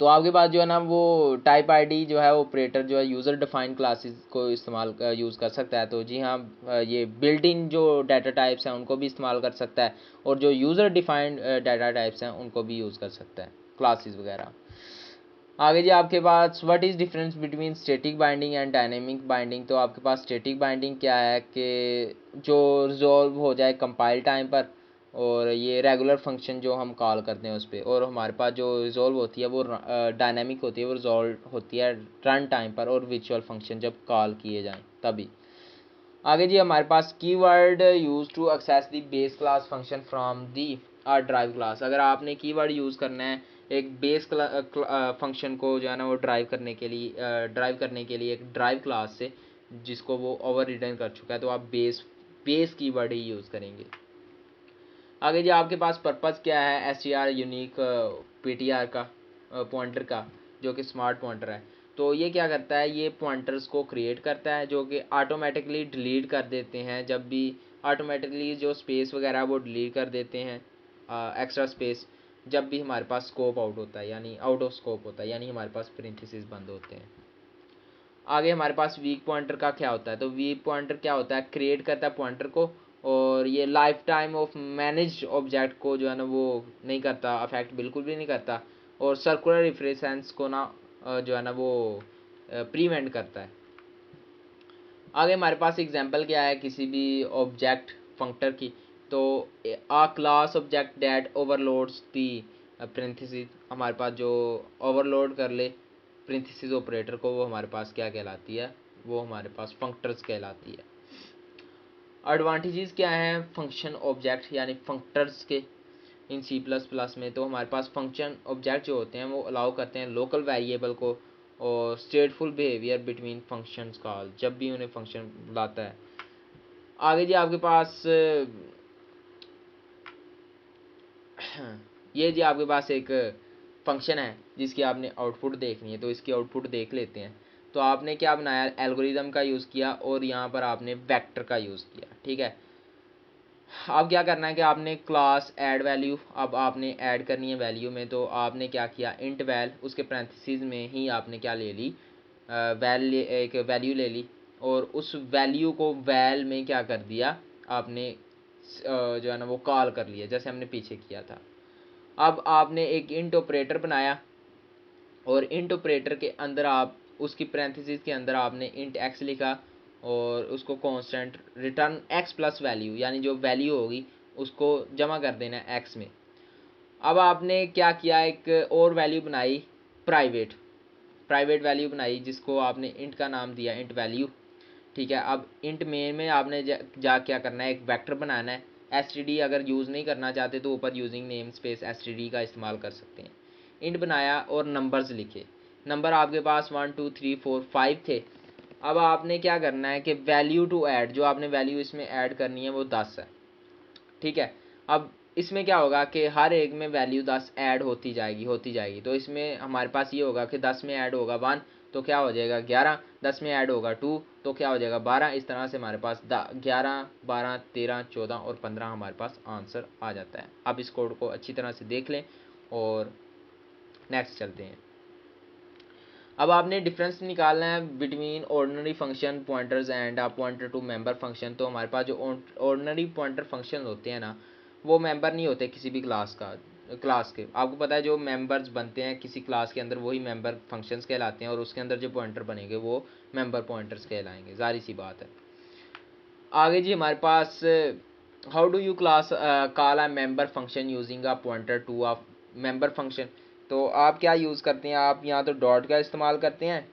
तो आपके पास जो है ना वो टाइप आईडी जो है ऑपरेटर जो है यूज़र डिफाइंड क्लासेस को इस्तेमाल यूज़ कर सकता है। तो जी हाँ ये बिल्ट इन जो डाटा टाइप्स हैं उनको भी इस्तेमाल कर सकता है, और जो यूज़र डिफाइंड डाटा टाइप्स हैं उनको भी यूज़ कर सकता है, क्लासेस वगैरह। आगे जी आपके पास what is difference between static binding and dynamic binding. तो आपके पास स्टैटिक बाइंडिंग क्या है कि जो रिजॉल्व हो जाए कंपाइल टाइम पर, और ये रेगुलर फंक्शन जो हम कॉल करते हैं उस पर, और हमारे पास जो रिजॉल्व होती है वो डायनेमिक होती है, वो रिजॉल्व होती है रन टाइम पर और वर्चुअल फंक्शन जब कॉल किए जाएँ तभी। आगे जी हमारे पास keyword use to access the base class function from the drive class. अगर आपने कीवर्ड यूज़ करना है एक बेस फंक्शन को जो है ना वो ड्राइव करने के लिए एक ड्राइव क्लास से जिसको वो ओवर रिटर्न कर चुका है, तो आप बेस कीवर्ड ही यूज़ करेंगे। आगे जी आपके पास पर्पस क्या है str यूनिक ptr का पॉइंटर का, जो कि स्मार्ट पॉइंटर है। तो ये क्या करता है, ये पॉइंटर्स को क्रिएट करता है जो कि ऑटोमेटिकली डिलीट कर देते हैं, जब भी ऑटोमेटिकली जो स्पेस वगैरह वो डिलीट कर देते हैं एक्स्ट्रा स्पेस, जब भी हमारे पास स्कोप आउट होता है, यानी आउट ऑफ स्कोप होता है, यानी हमारे पास पेरेंथेसिस बंद होते हैं। आगे हमारे पास वीक पॉइंटर का क्या होता है, तो वीक पॉइंटर क्या होता है, क्रिएट करता है पॉइंटर को, और ये life time of manage object को जो है ना वो नहीं करता, अफेक्ट बिल्कुल भी नहीं करता, और सर्कुलर रिफ्रेंस को ना जो है ना वो प्रिवेंट करता है। आगे हमारे पास एग्जांपल क्या है किसी भी ऑब्जेक्ट फंक्टर की, तो a class object that overloads the parenthesis, हमारे पास जो ओवरलोड कर ले पेरेंथेसिस ऑपरेटर को, वो हमारे पास क्या कहलाती है, वो हमारे पास फंक्टर्स कहलाती है। एडवांटेजेस क्या हैं फंक्शन ऑब्जेक्ट यानी फंक्टर्स के इन सी प्लस प्लस में, तो हमारे पास फंक्शन ऑब्जेक्ट जो होते हैं वो अलाउ करते हैं लोकल वेरिएबल को और स्टेटफुल बिहेवियर बिटवीन फंक्शंस कॉल, जब भी उन्हें फंक्शन बुलाता है। आगे जी आपके पास ये जी आपके पास एक फंक्शन है जिसकी आपने आउटपुट देखनी है, तो इसकी आउटपुट देख लेते हैं। तो आपने क्या बनाया, एल्गोरिदम का यूज़ किया और यहाँ पर आपने वेक्टर का यूज़ किया, ठीक है। अब क्या करना है कि आपने क्लास ऐड वैल्यू, अब आपने ऐड करनी है वैल्यू में, तो आपने क्या किया, इंट वैल, उसके पैरेंथेसिस में ही आपने क्या ले ली, एक वैल्यू ले ली, और उस वैल्यू को वैल में क्या कर दिया आपने, जो है ना वो कॉल कर लिया, जैसे हमने पीछे किया था। अब आपने एक इंट ऑपरेटर बनाया, और इंट ऑपरेटर के अंदर आप उसकी पैरेंथेसिस के अंदर आपने इंट एक्स लिखा, और उसको constant return x plus value, यानी जो वैल्यू होगी उसको जमा कर देना है एक्स में। अब आपने क्या किया, एक और वैल्यू बनाई प्राइवेट वैल्यू बनाई, जिसको आपने इंट का नाम दिया इंट वैल्यू, ठीक है। अब इंट मेन में आपने जा क्या करना है, एक वेक्टर बनाना है। एसटीडी अगर यूज़ नहीं करना चाहते तो ऊपर यूजिंग नेम स्पेस एसटीडी का इस्तेमाल कर सकते हैं। इंट बनाया और नंबर्स लिखे, नंबर आपके पास 1 2 3 4 5 थे। अब आपने क्या करना है कि वैल्यू टू ऐड, जो आपने वैल्यू इसमें ऐड करनी है वो 10 है, ठीक है। अब इसमें क्या होगा कि हर एक में वैल्यू 10 ऐड होती जाएगी, तो इसमें हमारे पास ये होगा कि 10 में ऐड होगा 1 तो क्या हो जाएगा 11, 10 में ऐड होगा 2 तो क्या हो जाएगा 12। इस तरह से हमारे पास 11 12 13 14 और 15 हमारे पास आंसर आ जाता है। अब इस कोड को अच्छी तरह से देख लें और नेक्स्ट चलते हैं। अब आपने डिफरेंस निकालना है between ordinary function pointers and pointer to member function. तो हमारे पास जो ऑर्डिनरी पॉइंटर फंक्शन होते हैं ना, वो मेंबर नहीं होते किसी भी क्लास के। आपको पता है जो मेंबर्स बनते हैं किसी क्लास के अंदर वही मेंबर फंक्शंस कहलाते हैं, और उसके अंदर जो पॉइंटर बनेंगे वो मेंबर पॉइंटर्स कहलाएंगे, जाहिर सी बात है। आगे जी हमारे पास how do you class call a member function using a pointer to a member function. तो आप क्या यूज़ करते हैं, आप यहाँ तो डॉट का इस्तेमाल करते हैं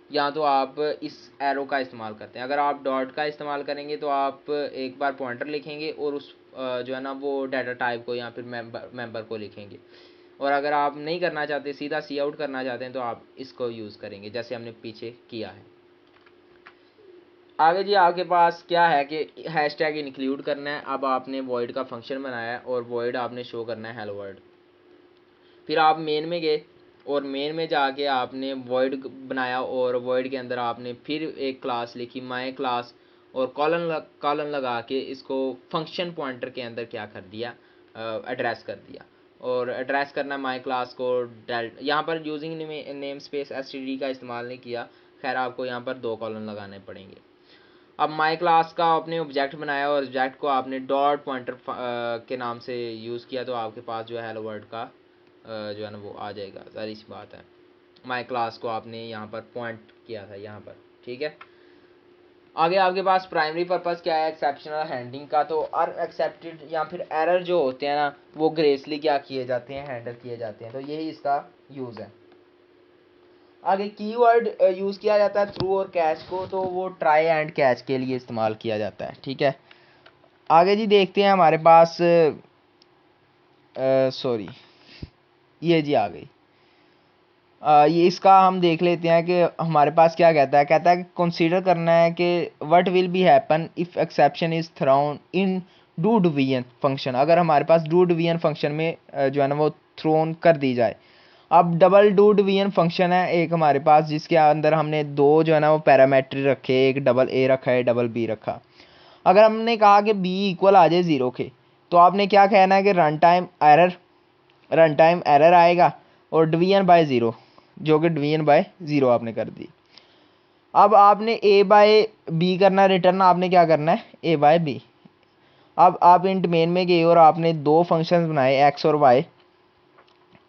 या तो आप इस एरो का इस्तेमाल करते हैं। अगर आप डॉट का इस्तेमाल करेंगे तो आप एक बार पॉइंटर लिखेंगे और उस जो है ना वो डाटा टाइप को या फिर मेंबर को लिखेंगे, और अगर आप नहीं करना चाहते सीधा सी आउट करना चाहते हैं तो आप इसको यूज़ करेंगे जैसे हमने पीछे किया है। आगे जी आपके पास क्या है कि हैशटैग इंक्लूड करना है। अब आपने वॉइड का फंक्शन बनाया है और वॉइड आपने शो करना है हेलो वर्ल्ड। फिर आप मेन में गए और मेन में जाके आपने वॉइड बनाया, और वॉइड के अंदर आपने फिर एक क्लास लिखी माय क्लास, और कॉलन लगा के इसको फंक्शन पॉइंटर के अंदर क्या कर दिया, एड्रेस कर दिया। और एड्रेस करना माय क्लास को डेल्ट, यहाँ पर यूजिंग नेम स्पेस एसटीडी का इस्तेमाल नहीं किया, खैर आपको यहाँ पर 2 कॉलन लगाने पड़ेंगे। अब माई क्लास का आपने ऑब्जेक्ट बनाया और ऑब्जेक्ट को आपने डॉट पॉइंटर के नाम से यूज़ किया, तो आपके पास जो है हेलो वर्ल्ड का जो है ना वो आ जाएगा, सारी सी बात है। माई क्लास को आपने यहाँ पर पॉइंट किया था यहाँ पर, ठीक है। आगे आपके पास प्राइमरी पर्पस क्या है एक्सेप्शनल हैंडलिंग का, तो अनएक्सेप्टेड या फिर एरर जो होते हैं ना वो ग्रेसली क्या किए जाते हैं, हैंडल किए जाते हैं, तो यही इसका यूज़ है। आगे कीवर्ड यूज़ किया जाता है थ्रू और कैच को, तो वो ट्राई एंड कैच के लिए इस्तेमाल किया जाता है, ठीक है। आगे जी देखते हैं हमारे पास सॉरी ये जी आ गई, ये इसका हम देख लेते हैं कि हमारे पास क्या कहता है कि कंसीडर करना है कि what will be happen if exception is thrown in do division function. अगर हमारे पास डू डिवीजन फंक्शन में जो है ना वो थ्रोन कर दी जाए। अब डबल डू डिवीजन फंक्शन है एक हमारे पास, जिसके अंदर हमने 2 जो है ना वो पैरामीटर रखे, एक डबल ए रखा है डबल बी रखा। अगर हमने कहा कि बी इक्वल आ जाए 0 के, तो आपने क्या कहना है कि रन टाइम एरर आएगा और डिवीजन बाय 0, जो कि डिवीजन बाय 0 आपने कर दी। अब आपने ए बाय बी करना, रिटर्न आपने क्या करना है, ए बाय बी। अब आप इंट मेन में गए और आपने दो फंक्शंस बनाए एक्स और वाई,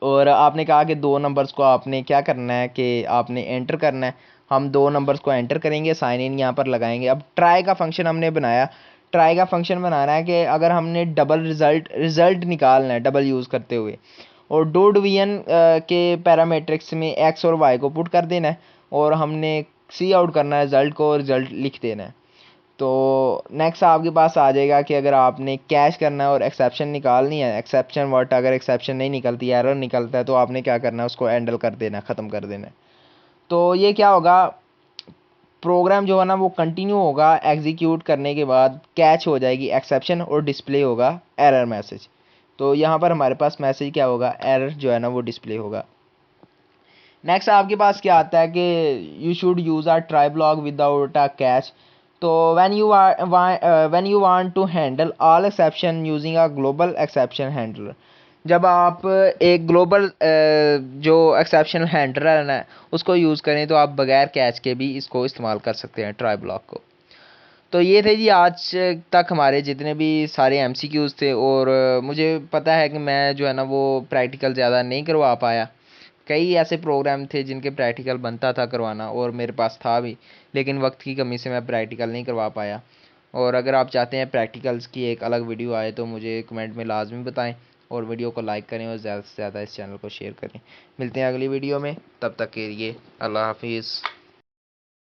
और आपने कहा कि दो नंबर्स को आपने क्या करना है कि आपने एंटर करना है। हम दो नंबर्स को एंटर करेंगे, साइन इन यहाँ पर लगाएंगे। अब ट्राई का फंक्शन हमने बनाया, ट्राई का फंक्शन बनाना है कि अगर हमने डबल रिजल्ट निकालना है डबल यूज़ करते हुए, और डो डिवीजन के पैरामेट्रिक्स में एक्स और वाई को पुट कर देना है, और हमने सी आउट करना है रिजल्ट को, रिजल्ट लिख देना है। तो नेक्स्ट आपके पास आ जाएगा कि अगर आपने कैश करना है और एक्सेप्शन निकालनी है, एक्सेप्शन वर्ड, अगर एक्सेप्शन नहीं निकलती, एरर निकलता है, तो आपने क्या करना है, उसको हैंडल कर देना है, ख़त्म कर देना है। तो ये क्या होगा, प्रोग्राम जो है ना वो कंटिन्यू होगा, एग्जीक्यूट करने के बाद कैच हो जाएगी एक्सेप्शन और डिस्प्ले होगा एरर मैसेज। तो यहाँ पर हमारे पास मैसेज क्या होगा, एरर जो है ना वो डिस्प्ले होगा। नेक्स्ट आपके पास क्या आता है कि you should use are try block without a catch. तो when you want to handle all exception using a global exception handler, जब आप एक ग्लोबल जो एक्सेप्शन हैंडलर है उसको यूज़ करें तो आप बगैर कैच के भी इसको इस्तेमाल कर सकते हैं ट्राई ब्लॉक को। तो ये थे जी आज तक हमारे जितने भी सारे एमसीक्यूज़ थे, और मुझे पता है कि मैं जो है ना वो प्रैक्टिकल ज़्यादा नहीं करवा पाया। कई ऐसे प्रोग्राम थे जिनके प्रैक्टिकल बनता था करवाना, और मेरे पास था भी, लेकिन वक्त की कमी से मैं प्रैक्टिकल नहीं करवा पाया। और अगर आप चाहते हैं प्रैक्टिकल्स की एक अलग वीडियो आए तो मुझे कमेंट में लाजमी बताएं, और वीडियो को लाइक करें और ज़्यादा से ज़्यादा इस चैनल को शेयर करें। मिलते हैं अगली वीडियो में, तब तक के लिए अल्लाह हाफिज़।